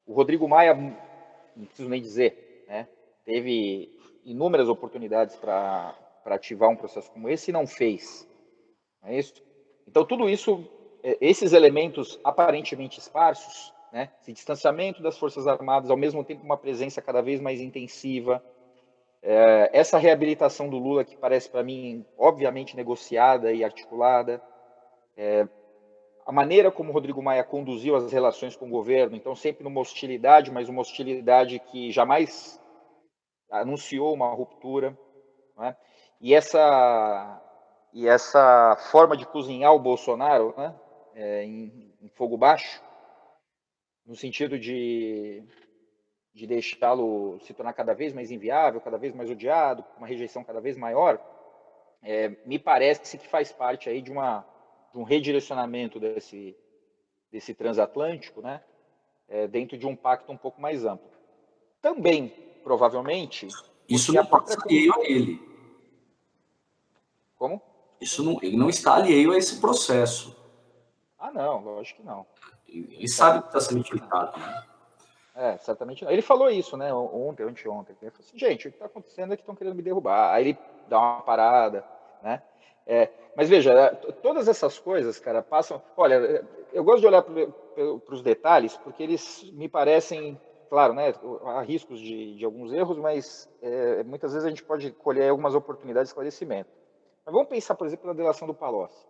O Rodrigo Maia, não preciso nem dizer, né, teve inúmeras oportunidades para ativar um processo como esse e não fez. Não é isso? Então, tudo isso, esses elementos aparentemente esparsos, né, esse distanciamento das Forças Armadas, ao mesmo tempo uma presença cada vez mais intensiva, essa reabilitação do Lula, que parece para mim, obviamente, negociada e articulada, a maneira como o Rodrigo Maia conduziu as relações com o governo, então sempre numa hostilidade, mas uma hostilidade que jamais anunciou uma ruptura, né? E essa forma de cozinhar o Bolsonaro, né, em fogo baixo, no sentido de deixá-lo se tornar cada vez mais inviável, cada vez mais odiado, uma rejeição cada vez maior, me parece que faz parte aí de um redirecionamento desse transatlântico, né, dentro de um pacto um pouco mais amplo. Também, provavelmente... Isso não pode estar alheio a ele. Como? Ele não está alheio a esse processo. Ah, não, lógico que não. Ele sabe que está sendo utilizado, né? Certamente não. Ele falou isso, né, ontem, anteontem. Ele falou assim, gente, o que está acontecendo é que estão querendo me derrubar. Aí ele dá uma parada, né? Mas veja, todas essas coisas, cara, passam... Olha, eu gosto de olhar para os detalhes, porque eles me parecem... Claro, né, há riscos de alguns erros, mas muitas vezes a gente pode colher algumas oportunidades de esclarecimento. Mas vamos pensar, por exemplo, na delação do Palocci,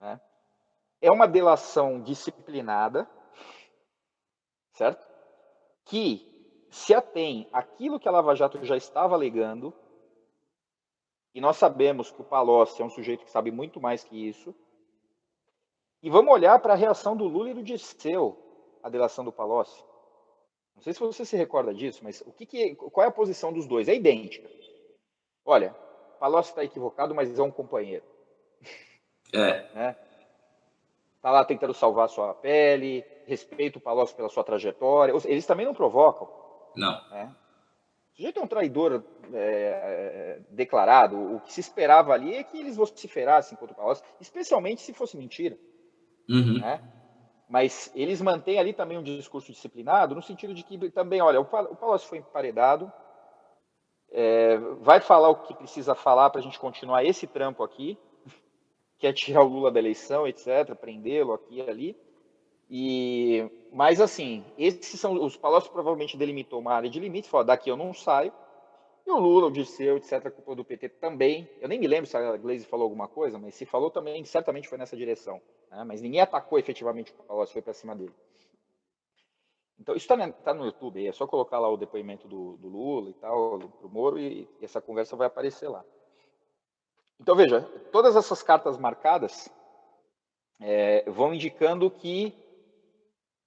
né? É uma delação disciplinada, certo? Que se atém àquilo que a Lava Jato já estava alegando, e nós sabemos que o Palocci é um sujeito que sabe muito mais que isso, E vamos olhar para a reação do Lula e do Dirceu à delação do Palocci. Não sei se você se recorda disso, mas qual é a posição dos dois? É idêntica. Olha, Palocci está equivocado, mas é um companheiro. Né? Tá lá tentando salvar a sua pele, respeita o Palocci pela sua trajetória. Eles também não provocam. Não. Né? O sujeito é um traidor declarado. O que se esperava ali é que eles vociferassem contra o Palocci, especialmente se fosse mentira. Uhum. Né? Mas eles mantêm ali também um discurso disciplinado, no sentido de que também, olha, o Palocci foi emparedado, vai falar o que precisa falar para a gente continuar esse trampo aqui, que é tirar o Lula da eleição, etc., prendê-lo aqui e ali. Mas, assim, esses são os Palocci provavelmente delimitou uma área de limite, falou, daqui eu não saio. E o Lula, o Dirceu, etc., a culpa do PT também. Eu nem me lembro se a Gleisi falou alguma coisa, mas se falou também, certamente foi nessa direção. Né? Mas ninguém atacou efetivamente o Palocci, foi para cima dele. Então, isso está no YouTube, é só colocar lá o depoimento do Lula e tal, do Moro, e essa conversa vai aparecer lá. Então, veja, todas essas cartas marcadas vão indicando que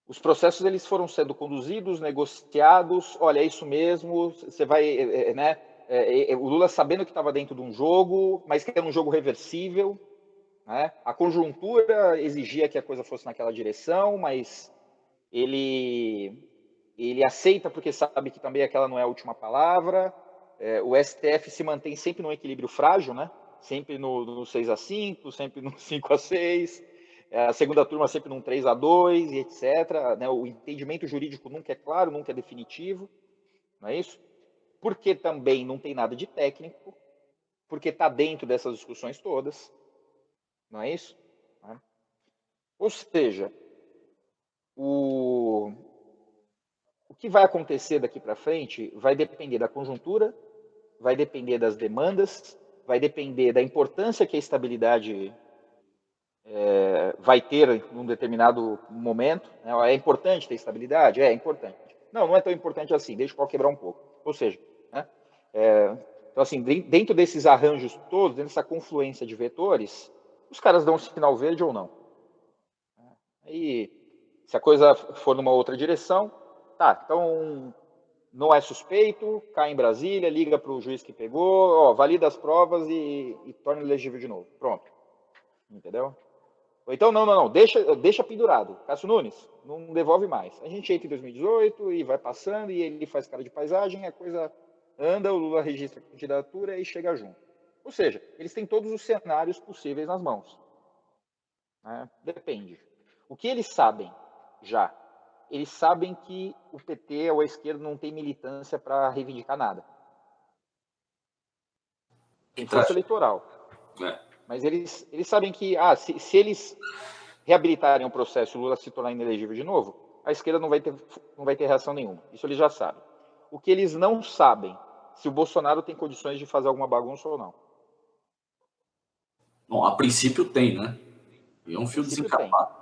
os processos eles foram sendo conduzidos, negociados, olha, é isso mesmo, você vai, né? O Lula sabendo que estava dentro de um jogo, mas que era um jogo reversível, né? A conjuntura exigia que a coisa fosse naquela direção, mas ele aceita porque sabe que também aquela não é a última palavra. O STF se mantém sempre num equilíbrio frágil, né? Sempre no 6-5, sempre no 5-6, a segunda turma sempre num 3-2 e etc. Né? O entendimento jurídico nunca é claro, nunca é definitivo, não é isso? Porque também não tem nada de técnico, porque está dentro dessas discussões todas, não é isso? Ou seja, o que vai acontecer daqui para frente vai depender da conjuntura, vai depender das demandas, vai depender da importância que a estabilidade vai ter em um determinado momento. É importante ter estabilidade? É importante. Não é tão importante assim, deixa o pau quebrar um pouco. Ou seja, né? Então, assim, dentro desses arranjos todos, dentro dessa confluência de vetores, os caras dão um sinal verde ou não. Aí, se a coisa for numa outra direção, tá, então não é suspeito, cai em Brasília, liga para o juiz que pegou, valida as provas e torna elegível de novo. Pronto. Entendeu? Ou então, não, deixa pendurado. Cássio Nunes, não devolve mais. A gente entra em 2018 e vai passando, e ele faz cara de paisagem, a coisa anda, o Lula registra a candidatura e chega junto. Ou seja, eles têm todos os cenários possíveis nas mãos. Depende. O que eles sabem já? Eles sabem que o PT ou a esquerda não tem militância para reivindicar nada. Tem força eleitoral. Mas eles sabem que se eles reabilitarem o processo e o Lula se tornar inelegível de novo, a esquerda não vai ter reação nenhuma. Isso eles já sabem. O que eles não sabem, se o Bolsonaro tem condições de fazer alguma bagunça ou não. Bom, a princípio tem, né? E é um fio desencapado.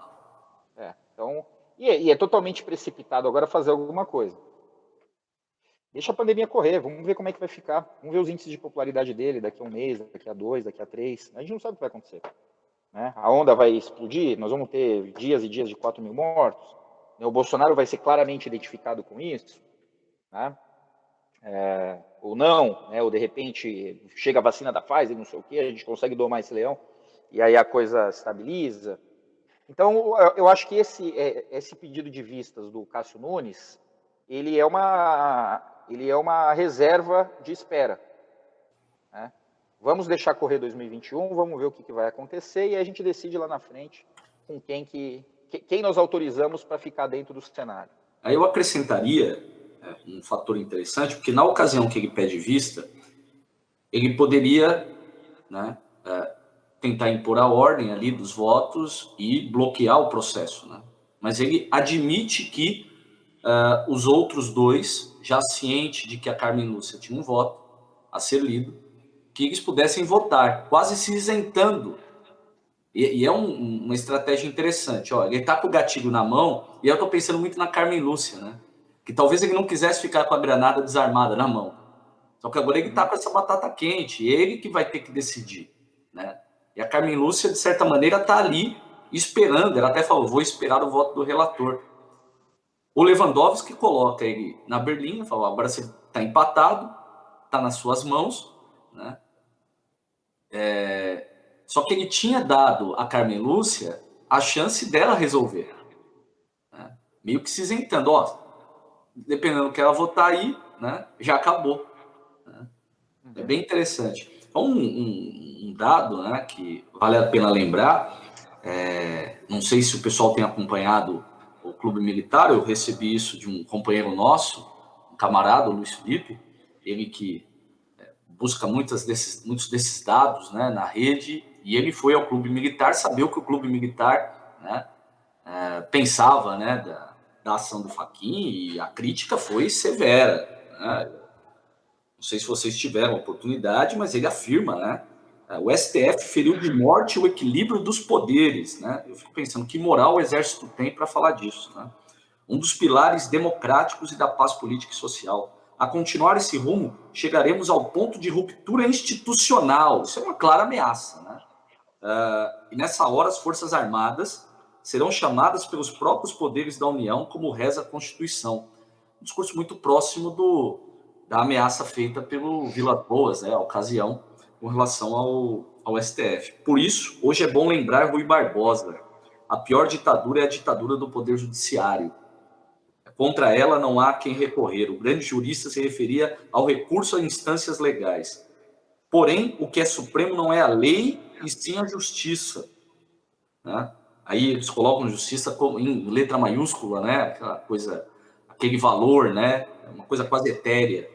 Então, e é totalmente precipitado agora fazer alguma coisa. Deixa a pandemia correr, vamos ver como é que vai ficar. Vamos ver os índices de popularidade dele daqui a um mês, daqui a 2, daqui a 3. A gente não sabe o que vai acontecer. Né? A onda vai explodir, nós vamos ter dias e dias de 4 mil mortos. O Bolsonaro vai ser claramente identificado com isso. Né? Ou não, né? Ou de repente chega a vacina da Pfizer, não sei o quê, a gente consegue domar esse leão, e aí a coisa estabiliza. Então, eu acho que esse pedido de vistas do Cássio Nunes, ele é uma reserva de espera. Né? Vamos deixar correr 2021, vamos ver o que vai acontecer, e aí a gente decide lá na frente com quem nós autorizamos para ficar dentro do cenário. Aí eu acrescentaria um fator interessante, porque na ocasião que ele pede vista, ele poderia, né, tentar impor a ordem ali dos votos e bloquear o processo, né? Mas ele admite que os outros dois, já ciente de que a Carmen Lúcia tinha um voto a ser lido, que eles pudessem votar, quase se isentando. E é uma estratégia interessante. Ele está com o gatilho na mão, e eu estou pensando muito na Carmen Lúcia, né? Que talvez ele não quisesse ficar com a granada desarmada na mão. Só que agora ele está com essa batata quente, ele que vai ter que decidir, né? E a Carmen Lúcia, de certa maneira, está ali esperando, ele até falou, vou esperar o voto do relator. O Lewandowski coloca ele na berlinda, falou, agora você está empatado, está nas suas mãos, né? Só que ele tinha dado a Carmen Lúcia a chance dela resolver, né? Meio que se isentando, ó, dependendo do que ela votar aí, né, já acabou, né? É bem interessante. Então, um dado, né, que vale a pena lembrar, não sei se o pessoal tem acompanhado o Clube Militar, eu recebi isso de um companheiro nosso, um camarada, o Luiz Felipe, ele que busca muitos desses dados, né, na rede, e ele foi ao Clube Militar, sabia o que o Clube Militar, né, pensava, né, da ação do Fachin, e a crítica foi severa, né? Não sei se vocês tiveram oportunidade, mas ele afirma, né, o STF feriu de morte o equilíbrio dos poderes, né? Eu fico pensando que moral o Exército tem para falar disso, né? Um dos pilares democráticos e da paz política e social. A continuar esse rumo, chegaremos ao ponto de ruptura institucional. Isso é uma clara ameaça, né? E nessa hora, as Forças Armadas serão chamadas pelos próprios poderes da União, como reza a Constituição. Um discurso muito próximo da ameaça feita pelo Vilas-Boas, né, a ocasião, com relação ao STF. Por isso, hoje é bom lembrar Rui Barbosa. A pior ditadura é a ditadura do Poder Judiciário. Contra ela não há quem recorrer. O grande jurista se referia ao recurso a instâncias legais. Porém, o que é supremo não é a lei, e sim a justiça, né? Aí eles colocam justiça em letra maiúscula, né? Aquela coisa, aquele valor, né? Uma coisa quase etérea.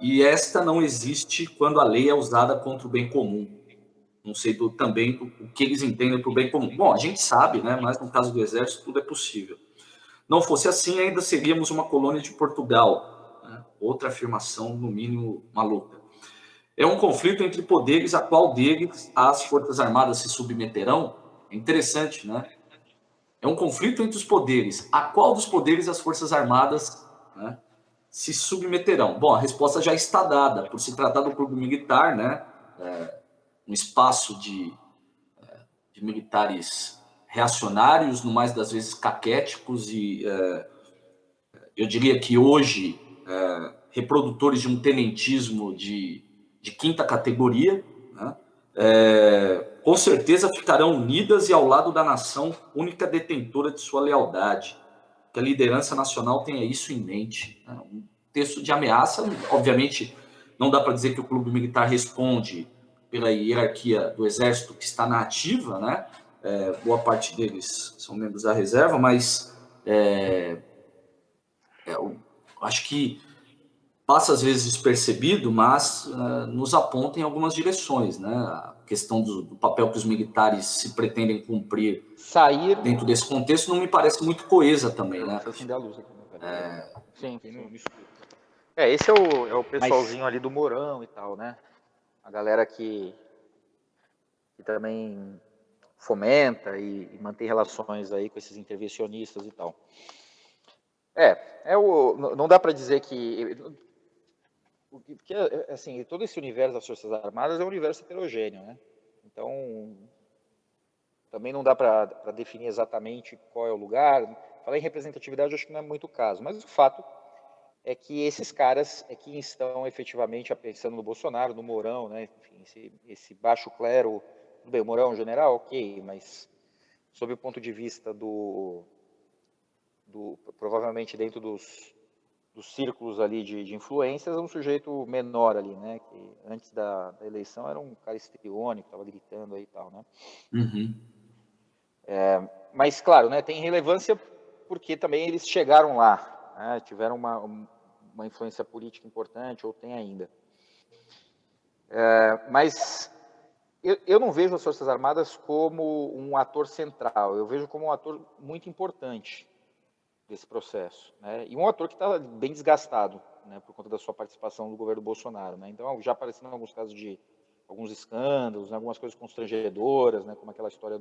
E esta não existe quando a lei é usada contra o bem comum. Não sei também o que eles entendem por bem comum. Bom, a gente sabe, né? Mas no caso do Exército tudo é possível. Não fosse assim, ainda seríamos uma colônia de Portugal, né? Outra afirmação, no mínimo, maluca. É um conflito entre poderes, a qual deles as Forças Armadas se submeterão. É interessante, né? É um conflito entre os poderes, a qual dos poderes as Forças Armadas, né, se submeterão. Bom, a resposta já está dada, por se tratar do clube militar, né? Um espaço de militares reacionários, no mais das vezes caquéticos e eu diria que hoje reprodutores de um tenentismo de quinta categoria, né? Com certeza ficarão unidas e ao lado da nação, única detentora de sua lealdade. Que a liderança nacional tenha isso em mente, né? Um texto de ameaça, obviamente, não dá para dizer que o clube militar responde pela hierarquia do Exército que está na ativa, né? Boa parte deles são membros da reserva, mas acho que passa às vezes despercebido, mas nos aponta em algumas direções, né? A questão do papel que os militares se pretendem cumprir dentro desse contexto não me parece muito coesa também, né? Se acender a luz aqui, Sim. Esse é o pessoalzinho ali do Mourão e tal, né? A galera que também fomenta e mantém relações aí com esses intervencionistas e tal. Não dá para dizer que... Porque, assim, todo esse universo das Forças Armadas é um universo heterogêneo, né? Então, também não dá para definir exatamente qual é o lugar. Falar em representatividade, acho que não é muito o caso, mas o fato é que esses caras é que estão efetivamente pensando no Bolsonaro, no Mourão, né? Enfim, esse baixo clero, tudo bem, o Mourão é um general, ok, mas sob o ponto de vista provavelmente dentro dos círculos ali de influências, é um sujeito menor ali, né? Que antes da eleição era um cara histriônico, estava gritando aí e tal, né? Uhum. Mas, claro, né, tem relevância porque também eles chegaram lá, né, tiveram uma influência política importante, ou tem ainda. Mas eu não vejo as Forças Armadas como um ator central, eu vejo como um ator muito importante desse processo, né, e um ator que está bem desgastado, né, por conta da sua participação no governo Bolsonaro, né. Então, já apareceram alguns casos de alguns escândalos, algumas coisas constrangedoras, né, como aquela história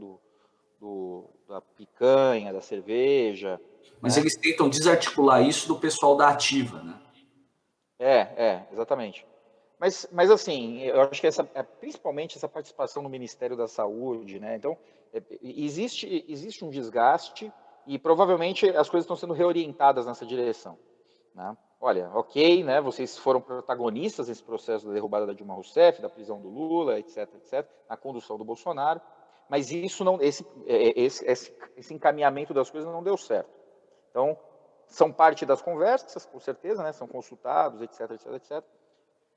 da picanha, da cerveja. Mas né? eles tentam desarticular isso do pessoal da ativa, né? Exatamente. Mas assim, eu acho que principalmente essa participação no Ministério da Saúde, né? Então, existe um desgaste e provavelmente as coisas estão sendo reorientadas nessa direção, né? Olha, ok, né? Vocês foram protagonistas nesse processo da derrubada da Dilma Rousseff, da prisão do Lula, etc, etc, na condução do Bolsonaro, mas isso não, esse encaminhamento das coisas não deu certo. Então, são parte das conversas, com certeza, né? São consultados, etc, etc, etc.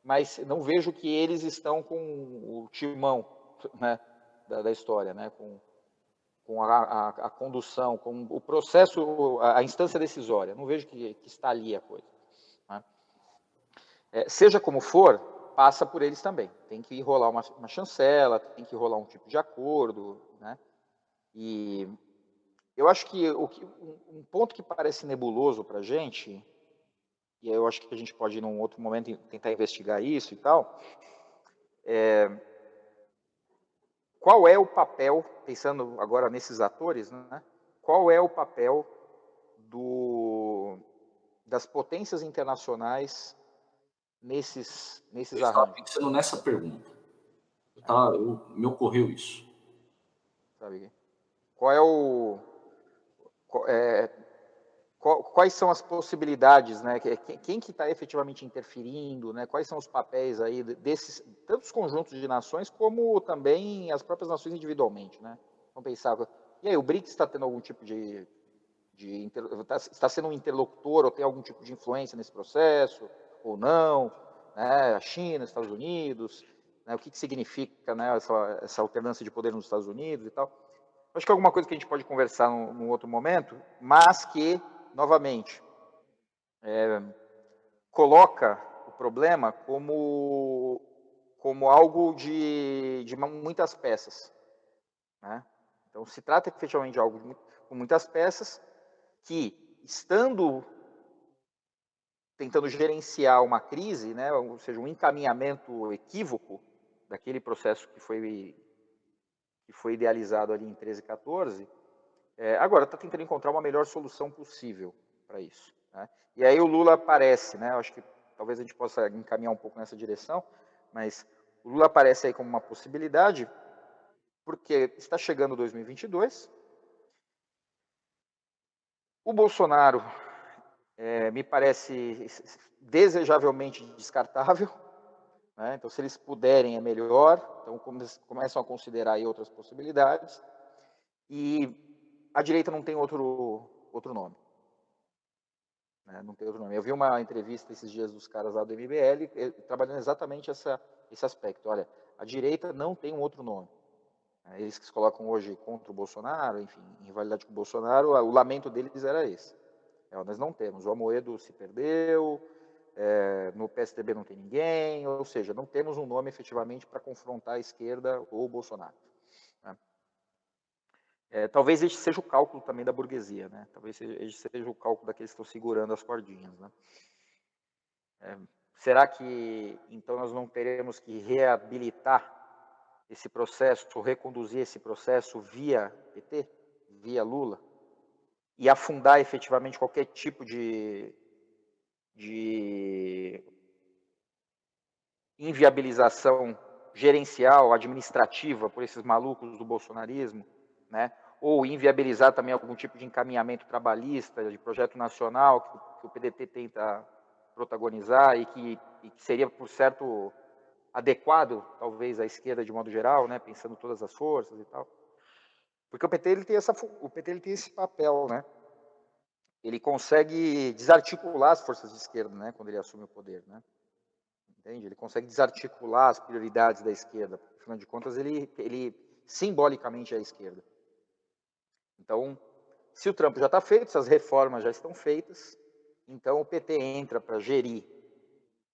Mas não vejo que eles estão com o timão, né, da história, né, com a condução, com o processo, a instância decisória. Não vejo que está ali a coisa, né. Seja como for, passa por eles também. Tem que rolar uma chancela, tem que rolar um tipo de acordo, né. E eu acho que um ponto que parece nebuloso para a gente, e eu acho que a gente pode, em um outro momento, tentar investigar isso e tal, qual é o papel, pensando agora nesses atores, né, qual é o papel das potências internacionais nesses Eu estava arranjos? pensando nessa pergunta. Né, Me ocorreu isso. sabe? Qual é o, qual- é, quais são as possibilidades, né? Quem que está efetivamente interferindo, né? Quais são os papéis aí desses tantos conjuntos de nações como também as próprias nações individualmente, né? Vamos pensar. E aí, o BRICS está tendo algum tipo está sendo um interlocutor ou tem algum tipo de influência nesse processo ou não, né? A China, os Estados Unidos, né? O que significa, né, essa alternância de poder nos Estados Unidos e tal. Acho que é alguma coisa que a gente pode conversar num outro momento, mas que, novamente, coloca o problema como algo de muitas peças, né? Então, se trata efetivamente de algo com muitas peças que, estando tentando gerenciar uma crise, né, ou seja, um encaminhamento equívoco daquele processo que foi idealizado ali em 13 e 14, agora está tentando encontrar uma melhor solução possível para isso, né? E aí o Lula aparece, né? Eu acho que talvez a gente possa encaminhar um pouco nessa direção, mas o Lula aparece aí como uma possibilidade, porque está chegando 2022, o Bolsonaro me parece desejavelmente descartável, né? Então, se eles puderem, é melhor. Então, começam a considerar aí outras possibilidades. E a direita não tem outro nome, né? Não tem outro nome. Eu vi uma entrevista esses dias dos caras lá do MBL, trabalhando exatamente esse aspecto. Olha, a direita não tem um outro nome. Eles que se colocam hoje contra o Bolsonaro, enfim, em rivalidade com o Bolsonaro, o lamento deles era esse. Nós não temos. O Amoedo se perdeu, no PSDB não tem ninguém, ou seja, não temos um nome efetivamente para confrontar a esquerda ou o Bolsonaro, né? Talvez este seja o cálculo também da burguesia, né? Talvez este seja o cálculo daqueles que estão segurando as cordinhas, né? Será que então nós não teremos que reabilitar esse processo, ou reconduzir esse processo via PT, via Lula, e afundar efetivamente qualquer tipo de inviabilização gerencial, administrativa por esses malucos do bolsonarismo, né? Ou inviabilizar também algum tipo de encaminhamento trabalhista, de projeto nacional que o PDT tenta protagonizar e que seria, por certo, adequado, talvez, à esquerda de modo geral, né? Pensando todas as forças e tal. Porque o PT ele tem esse papel, né? Ele consegue desarticular as forças de esquerda, né? Quando ele assume o poder, né? Entende? Ele consegue desarticular as prioridades da esquerda. Afinal de contas, ele simbolicamente é a esquerda. Então, se o trampo já está feito, se as reformas já estão feitas, então o PT entra para gerir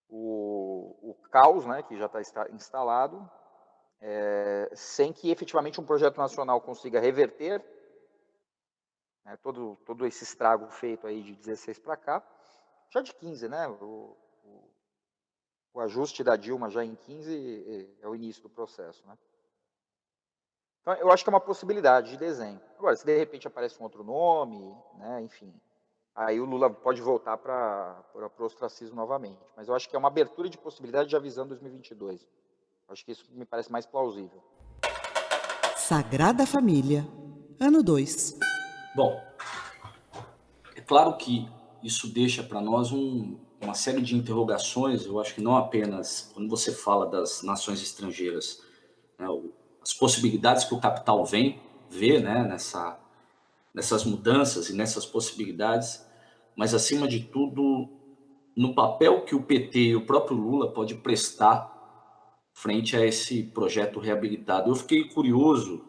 o caos, né, que já está instalado, sem que efetivamente um projeto nacional consiga reverter, né, todo esse estrago feito aí de 16 para cá, já de 15, né? O ajuste da Dilma já em 15 é o início do processo, né? Então, eu acho que é uma possibilidade de desenho. Agora, se de repente aparece um outro nome, né, enfim, aí o Lula pode voltar para o ostracismo novamente. Mas eu acho que é uma abertura de possibilidade já visando 2022. Acho que isso me parece mais plausível. Sagrada Família, ano 2. Bom, é claro que isso deixa para nós uma série de interrogações. Eu acho que não apenas quando você fala das nações estrangeiras, né, as possibilidades que o capital vê, né, nessas mudanças e nessas possibilidades, mas acima de tudo no papel que o PT e o próprio Lula pode prestar frente a esse projeto reabilitado. Eu fiquei curioso,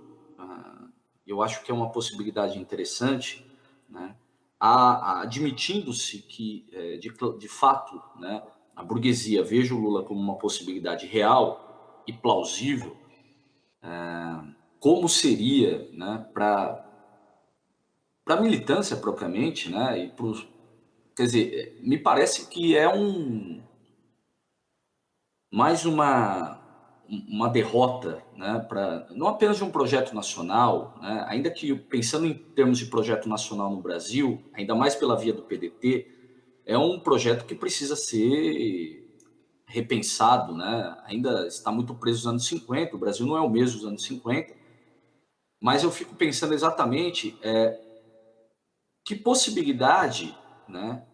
eu acho que é uma possibilidade interessante, né, admitindo-se que, de fato, né, a burguesia veja o Lula como uma possibilidade real e plausível, como seria, né, para a militância propriamente, né, e quer dizer, me parece que é mais uma derrota, né, não apenas de um projeto nacional, né, ainda que pensando em termos de projeto nacional no Brasil, ainda mais pela via do PDT, é um projeto que precisa ser repensado, né, ainda está muito preso nos anos 50, o Brasil não é o mesmo dos anos 50, mas eu fico pensando exatamente que possibilidade, né,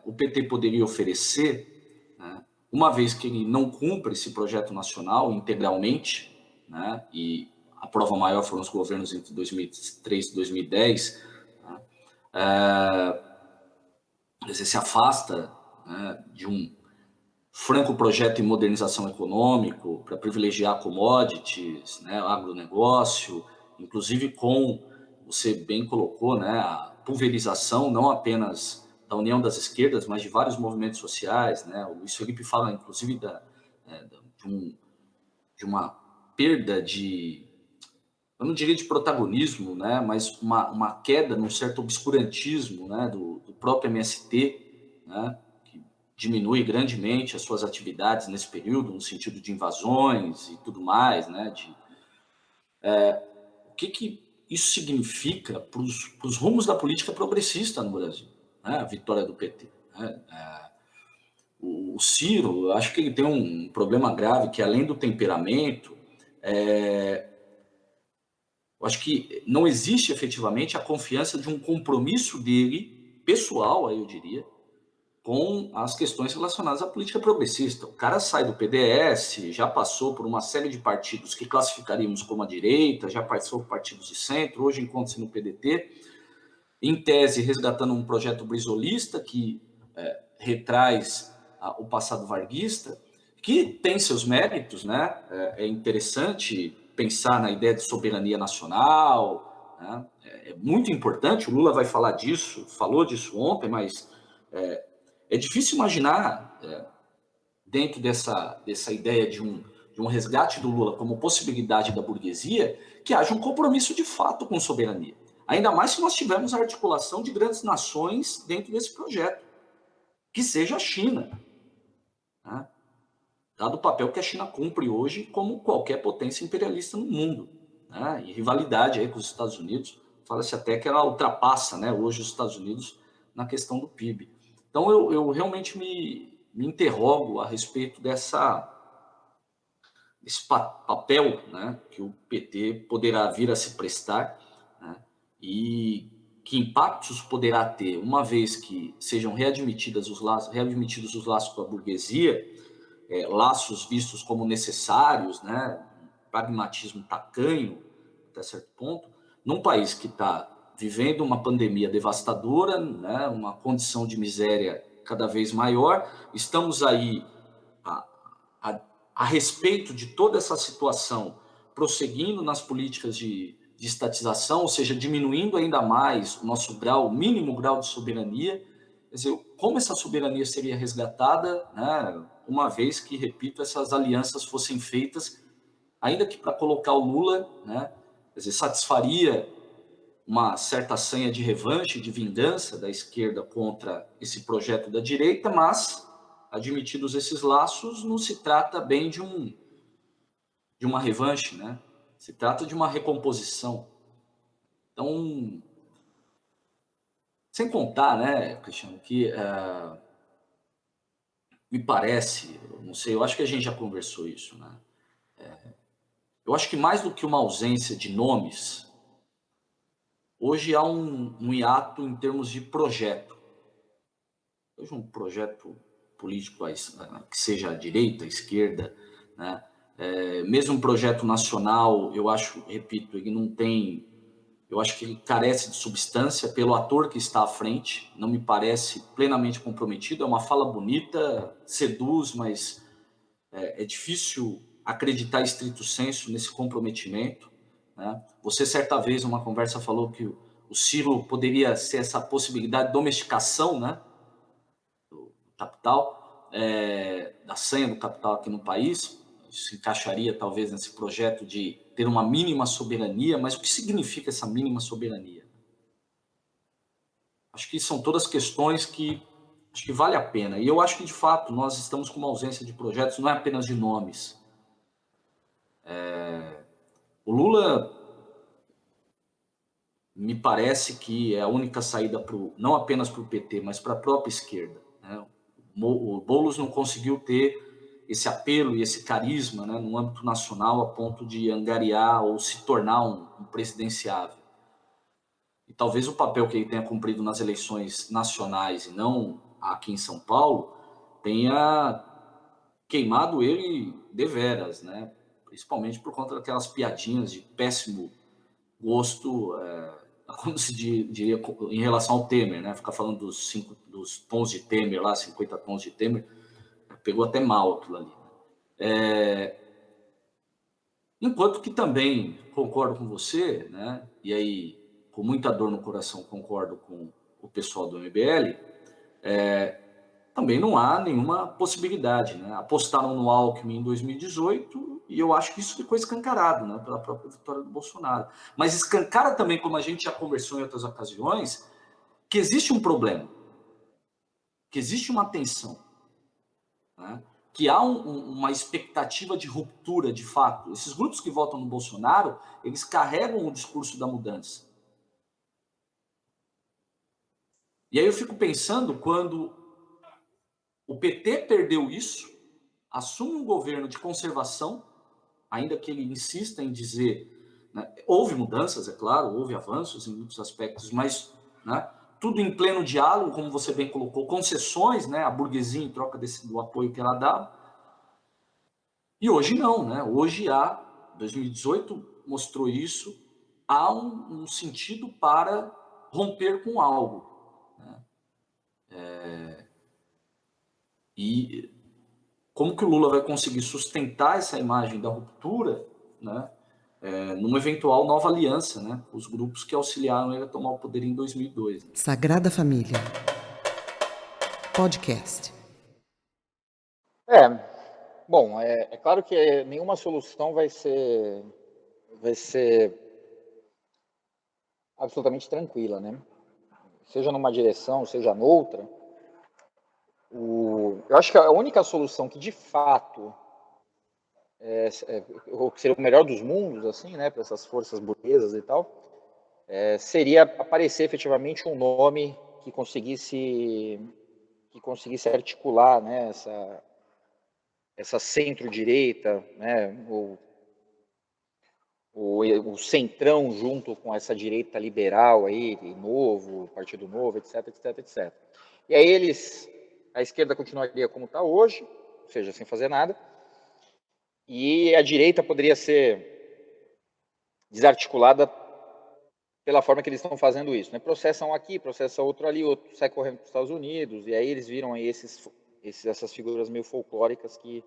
o PT poderia oferecer, né, uma vez que ele não cumpre esse projeto nacional integralmente, né, e a prova maior foram os governos entre 2003 e 2010, né, quer dizer, se afasta, né, de um franco projeto de modernização econômico para privilegiar commodities, né, agronegócio, inclusive com, você bem colocou, né, a pulverização não apenas da União das Esquerdas, mas de vários movimentos sociais, né? O Luiz Felipe fala, inclusive, de uma perda eu não diria de protagonismo, né, mas uma queda num certo obscurantismo, né, do próprio MST, né, que diminui grandemente as suas atividades nesse período, no sentido de invasões e tudo mais, né, o que isso significa para os rumos da política progressista no Brasil, né, a vitória do PT. Né? O Ciro, eu acho que ele tem um problema grave, que além do temperamento, eu acho que não existe efetivamente a confiança de um compromisso dele, pessoal, aí eu diria, com as questões relacionadas à política progressista. O cara sai do PDS, já passou por uma série de partidos que classificaríamos como a direita, já participou de partidos de centro, hoje encontra-se no PDT, em tese resgatando um projeto brisolista que retraz o passado varguista, que tem seus méritos, né? É interessante pensar na ideia de soberania nacional, né? É muito importante, o Lula vai falar disso, falou disso ontem, mas é difícil imaginar, dentro dessa ideia de um resgate do Lula como possibilidade da burguesia, que haja um compromisso de fato com soberania. Ainda mais se nós tivermos a articulação de grandes nações dentro desse projeto, que seja a China, né? Dado o papel que a China cumpre hoje como qualquer potência imperialista no mundo, né? E rivalidade aí com os Estados Unidos, fala-se até que ela ultrapassa, né, hoje os Estados Unidos na questão do PIB. Então eu realmente me interrogo a respeito desse papel, né, que o PT poderá vir a se prestar, né, e que impactos poderá ter, uma vez que sejam readmitidos os laços com a burguesia, laços vistos como necessários, né, pragmatismo tacanho, até certo ponto, num país que está vivendo uma pandemia devastadora, né, uma condição de miséria cada vez maior. Estamos aí, a, a respeito de toda essa situação, prosseguindo nas políticas de estatização, ou seja, diminuindo ainda mais o nosso mínimo grau de soberania. Quer dizer, como essa soberania seria resgatada, né, uma vez que, repito, essas alianças fossem feitas, ainda que para colocar o Lula, né, quer dizer, satisfaria uma certa sanha de revanche, de vingança da esquerda contra esse projeto da direita, mas, admitidos esses laços, não se trata bem de uma revanche, né? Se trata de uma recomposição. Então, Sem contar, né, Cristiano, que me parece, eu não sei, eu acho que a gente já conversou isso, né? Eu acho que mais do que uma ausência de nomes, hoje há um hiato em termos de projeto. Hoje um projeto político que seja à direita, à esquerda, né? Mesmo um projeto nacional, eu acho, repito, ele não tem. Eu acho que ele carece de substância pelo ator que está à frente, não me parece plenamente comprometido. É uma fala bonita, seduz, mas é difícil acreditar estrito sensu nesse comprometimento, né? Você, certa vez, numa conversa, falou que o Ciro poderia ser essa possibilidade de domesticação, né, do capital, da senha do capital aqui no país. Isso se encaixaria, talvez, nesse projeto de ter uma mínima soberania, mas o que significa essa mínima soberania? Acho que são todas questões que acho que vale a pena. E eu acho que, de fato, nós estamos com uma ausência de projetos, não é apenas de nomes. O Lula me parece que é a única saída não apenas para o PT, mas para a própria esquerda, né? O Boulos não conseguiu ter esse apelo e esse carisma, né, no âmbito nacional, a ponto de angariar ou se tornar um presidenciável. E talvez o papel que ele tenha cumprido nas eleições nacionais e não aqui em São Paulo tenha queimado ele deveras, né? Principalmente por conta daquelas piadinhas de péssimo gosto, como se diria em relação ao Temer, né? Ficar falando dos tons de Temer lá, 50 tons de Temer, pegou até mal aquilo ali. Enquanto que também concordo com você, né? E aí, com muita dor no coração, concordo com o pessoal do MBL, também não há nenhuma possibilidade, né? Apostaram no Alckmin em 2018 e eu acho que isso ficou escancarado, né, pela própria vitória do Bolsonaro. Mas escancara também, como a gente já conversou em outras ocasiões, que existe um problema, que existe uma tensão, né? Que há uma expectativa de ruptura, de fato. Esses grupos que votam no Bolsonaro, eles carregam o discurso da mudança. E aí eu fico pensando, quando o PT perdeu isso, assume um governo de conservação, ainda que ele insista em dizer, né, houve mudanças, é claro, houve avanços em muitos aspectos, mas, né, tudo em pleno diálogo, como você bem colocou, concessões, né, a burguesia em troca do apoio que ela dá. E hoje não, né? Hoje 2018 mostrou isso, há um sentido para romper com algo, né? E como que o Lula vai conseguir sustentar essa imagem da ruptura, né, numa eventual nova aliança, né, os grupos que auxiliaram ele a tomar o poder em 2002. Né? Sagrada Família. Podcast. Bom, é claro que nenhuma solução vai ser absolutamente tranquila, né? Seja numa direção, seja noutra. Eu acho que a única solução que de fato ou que seria o melhor dos mundos, assim, né, para essas forças burguesas e tal, seria aparecer efetivamente um nome que conseguisse articular, né, essa centro-direita, né, o centrão junto com essa direita liberal aí, Novo, Partido Novo, etc, etc, etc. E aí a esquerda continuaria como está hoje, ou seja, sem fazer nada, e a direita poderia ser desarticulada pela forma que eles estão fazendo isso, né? Processam aqui, processam outro ali, outro sai correndo para os Estados Unidos, e aí eles viram aí essas figuras meio folclóricas que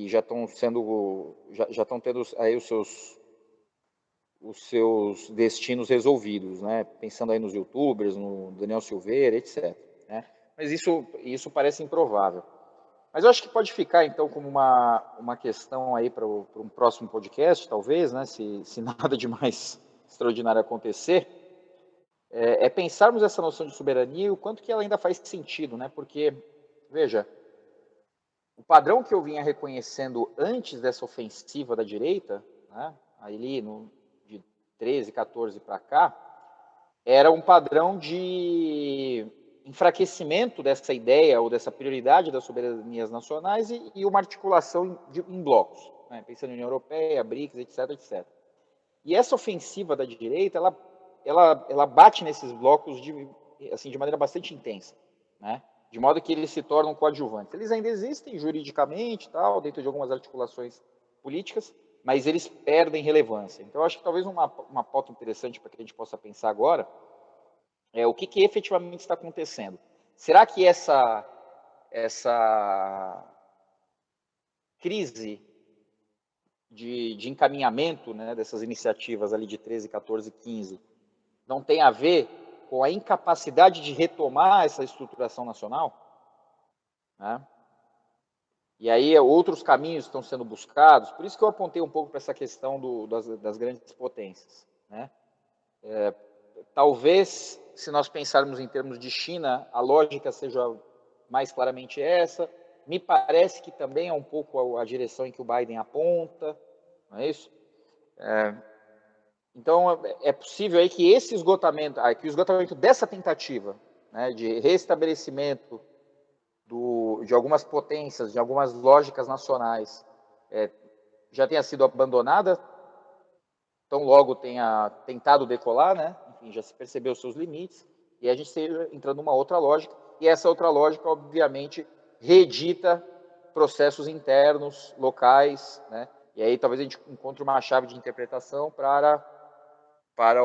já estão já estão tendo aí os seus destinos resolvidos, né? Pensando aí nos YouTubers, no Daniel Silveira, etc. Né? Mas isso parece improvável. Mas eu acho que pode ficar, então, como uma questão aí para um próximo podcast, talvez, né? Se nada de mais extraordinário acontecer, pensarmos essa noção de soberania e o quanto que ela ainda faz sentido, né? Porque, veja, o padrão que eu vinha reconhecendo antes dessa ofensiva da direita, né? Ali de 13, 14 para cá, era um padrão de enfraquecimento dessa ideia ou dessa prioridade das soberanias nacionais e uma articulação em blocos, né? Pensando em União Europeia, BRICS, etc, etc. E essa ofensiva da direita, ela bate nesses blocos de maneira bastante intensa, né? De modo que eles se tornam coadjuvantes. Eles ainda existem juridicamente, tal, dentro de algumas articulações políticas, mas eles perdem relevância. Então, eu acho que talvez uma pauta interessante para que a gente possa pensar agora é o que efetivamente está acontecendo. Será que essa crise de encaminhamento, né, dessas iniciativas ali de 13, 14, 15, não tem a ver com a incapacidade de retomar essa estruturação nacional? Né? E aí outros caminhos estão sendo buscados, por isso que eu apontei um pouco para essa questão das grandes potências. Né? Talvez, se nós pensarmos em termos de China, a lógica seja mais claramente essa. Me parece que também é um pouco a direção em que o Biden aponta, não é isso? Então, é possível aí que esse esgotamento, que o esgotamento dessa tentativa, né, de restabelecimento de algumas potências, de algumas lógicas nacionais, já tenha sido abandonada, tão logo tenha tentado decolar, né? Enfim, já se percebeu os seus limites, e a gente esteja entrando numa outra lógica, e essa outra lógica, obviamente, reedita processos internos, locais, né? E aí talvez a gente encontre uma chave de interpretação para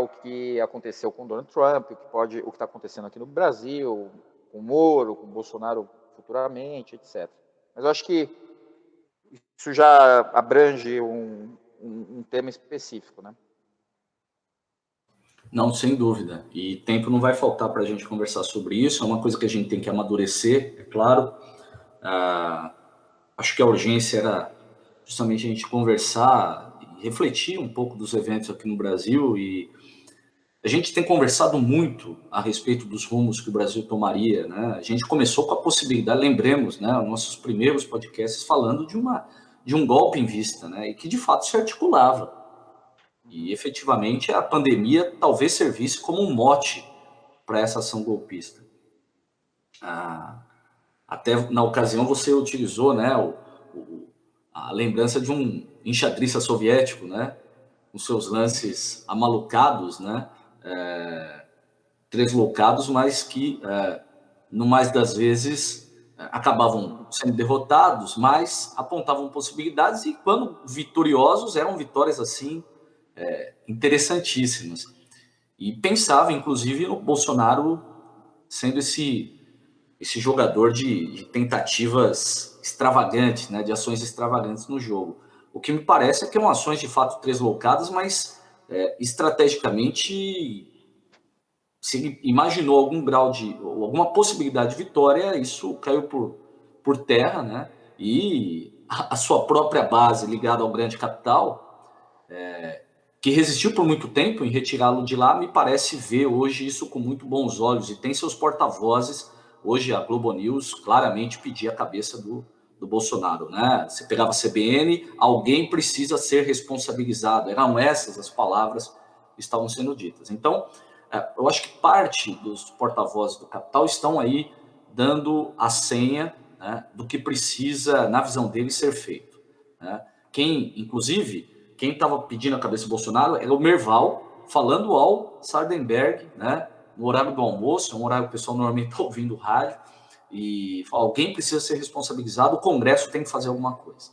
o que aconteceu com Donald Trump, o que está acontecendo aqui no Brasil, com Moro, com Bolsonaro futuramente, etc. Mas eu acho que isso já abrange um tema específico, né? Não, sem dúvida. E tempo não vai faltar para a gente conversar sobre isso. É uma coisa que a gente tem que amadurecer, é claro. Acho que a urgência era justamente a gente conversar e refletir um pouco dos eventos aqui no Brasil. E a gente tem conversado muito a respeito dos rumos que o Brasil tomaria, né? A gente começou com a possibilidade, lembremos, né, nossos primeiros podcasts falando de um golpe em vista, né, e que de fato se articulava. E efetivamente a pandemia talvez servisse como um mote para essa ação golpista. Até na ocasião você utilizou, né, a lembrança de um enxadrista soviético, né, com seus lances amalucados, né, tresloucados, mas que, no mais das vezes, acabavam sendo derrotados, mas apontavam possibilidades e, quando vitoriosos, eram vitórias assim interessantíssimas. E pensava, inclusive, no Bolsonaro sendo esse jogador de tentativas extravagantes, né, de ações extravagantes no jogo. O que me parece é que eram ações de fato tresloucadas, mas estrategicamente se imaginou algum grau ou alguma possibilidade de vitória, isso caiu por terra, né? E a sua própria base ligada ao grande capital, que resistiu por muito tempo em retirá-lo de lá, me parece ver hoje isso com muito bons olhos e tem seus porta-vozes. Hoje a Globo News claramente pedia a cabeça do Bolsonaro, né? Você pegava a CBN, alguém precisa ser responsabilizado. Eram essas as palavras que estavam sendo ditas. Então, eu acho que parte dos porta-vozes do capital estão aí dando a senha, né, do que precisa, na visão deles, ser feito. Né? Inclusive, quem estava pedindo a cabeça do Bolsonaro era o Merval, falando ao Sardenberg, né, no horário do almoço, é um horário que o pessoal normalmente está ouvindo o rádio, e fala, alguém precisa ser responsabilizado, o Congresso tem que fazer alguma coisa.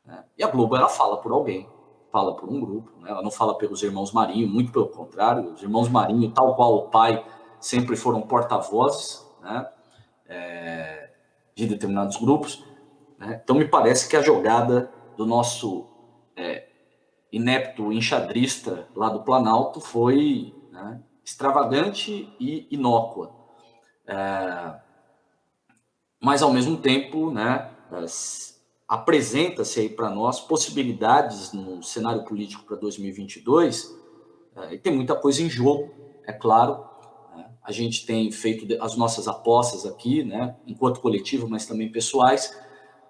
Né? E a Globo, ela fala por alguém, fala por um grupo, né? Ela não fala pelos irmãos Marinho, muito pelo contrário, os irmãos Marinho, tal qual o pai, sempre foram porta-vozes, né, de determinados grupos. Né? Então, me parece que a jogada do nosso inepto enxadrista lá do Planalto foi, né, extravagante e inócua. Mas, ao mesmo tempo, né, apresenta-se aí para nós possibilidades no cenário político para 2022, e tem muita coisa em jogo, é claro. Né? A gente tem feito as nossas apostas aqui, né, enquanto coletivo, mas também pessoais,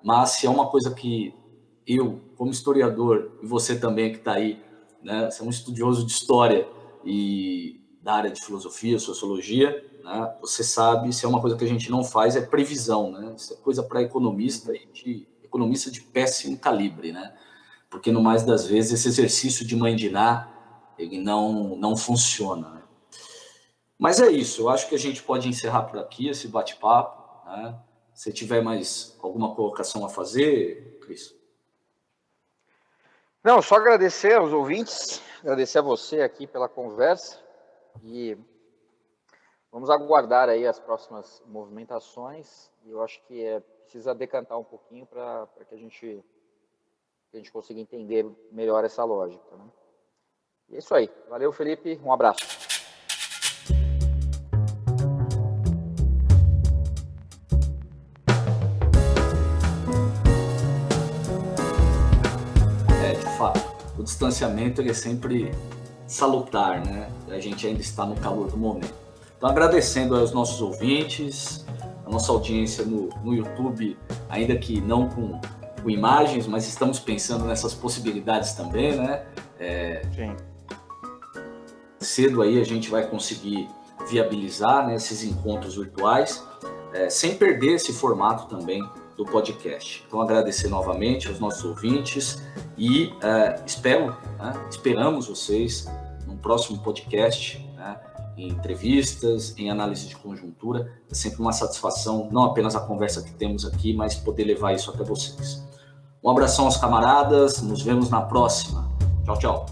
mas se é uma coisa que eu, como historiador, e você também que está aí, né, você é um estudioso de história, e da área de filosofia, sociologia, né? Você sabe, se é uma coisa que a gente não faz, é previsão, né? Isso é coisa para economista e economista de péssimo calibre, né? Porque, no mais das vezes, esse exercício de mandinar, ele não funciona, né? Mas é isso, eu acho que a gente pode encerrar por aqui esse bate-papo, né? Se tiver mais alguma colocação a fazer, Cris? Não, só agradecer aos ouvintes, agradecer a você aqui pela conversa e vamos aguardar aí as próximas movimentações. E eu acho que precisa decantar um pouquinho para que a gente consiga entender melhor essa lógica, né? E é isso aí. Valeu, Felipe. Um abraço. De fato, o distanciamento ele é sempre salutar, né? A gente ainda está no calor do momento. Então, agradecendo aos nossos ouvintes, a nossa audiência no YouTube, ainda que não com imagens, mas estamos pensando nessas possibilidades também, né? Sim. Cedo aí a gente vai conseguir viabilizar, né, esses encontros virtuais, sem perder esse formato também do podcast. Então, agradecer novamente aos nossos ouvintes e esperamos vocês no próximo podcast, né, em entrevistas, em análise de conjuntura. É sempre uma satisfação, não apenas a conversa que temos aqui, mas poder levar isso até vocês. Um abração aos camaradas, nos vemos na próxima. Tchau, tchau.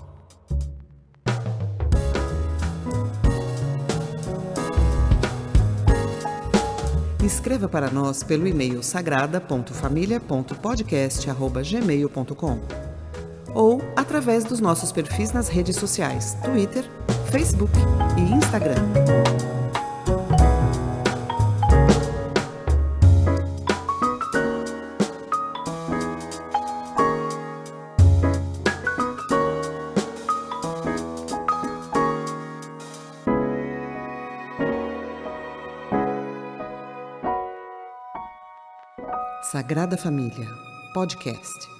Escreva para nós pelo e-mail sagrada.familia.podcast@gmail.com ou através dos nossos perfis nas redes sociais, Twitter, Facebook e Instagram. Sagrada Família, podcast.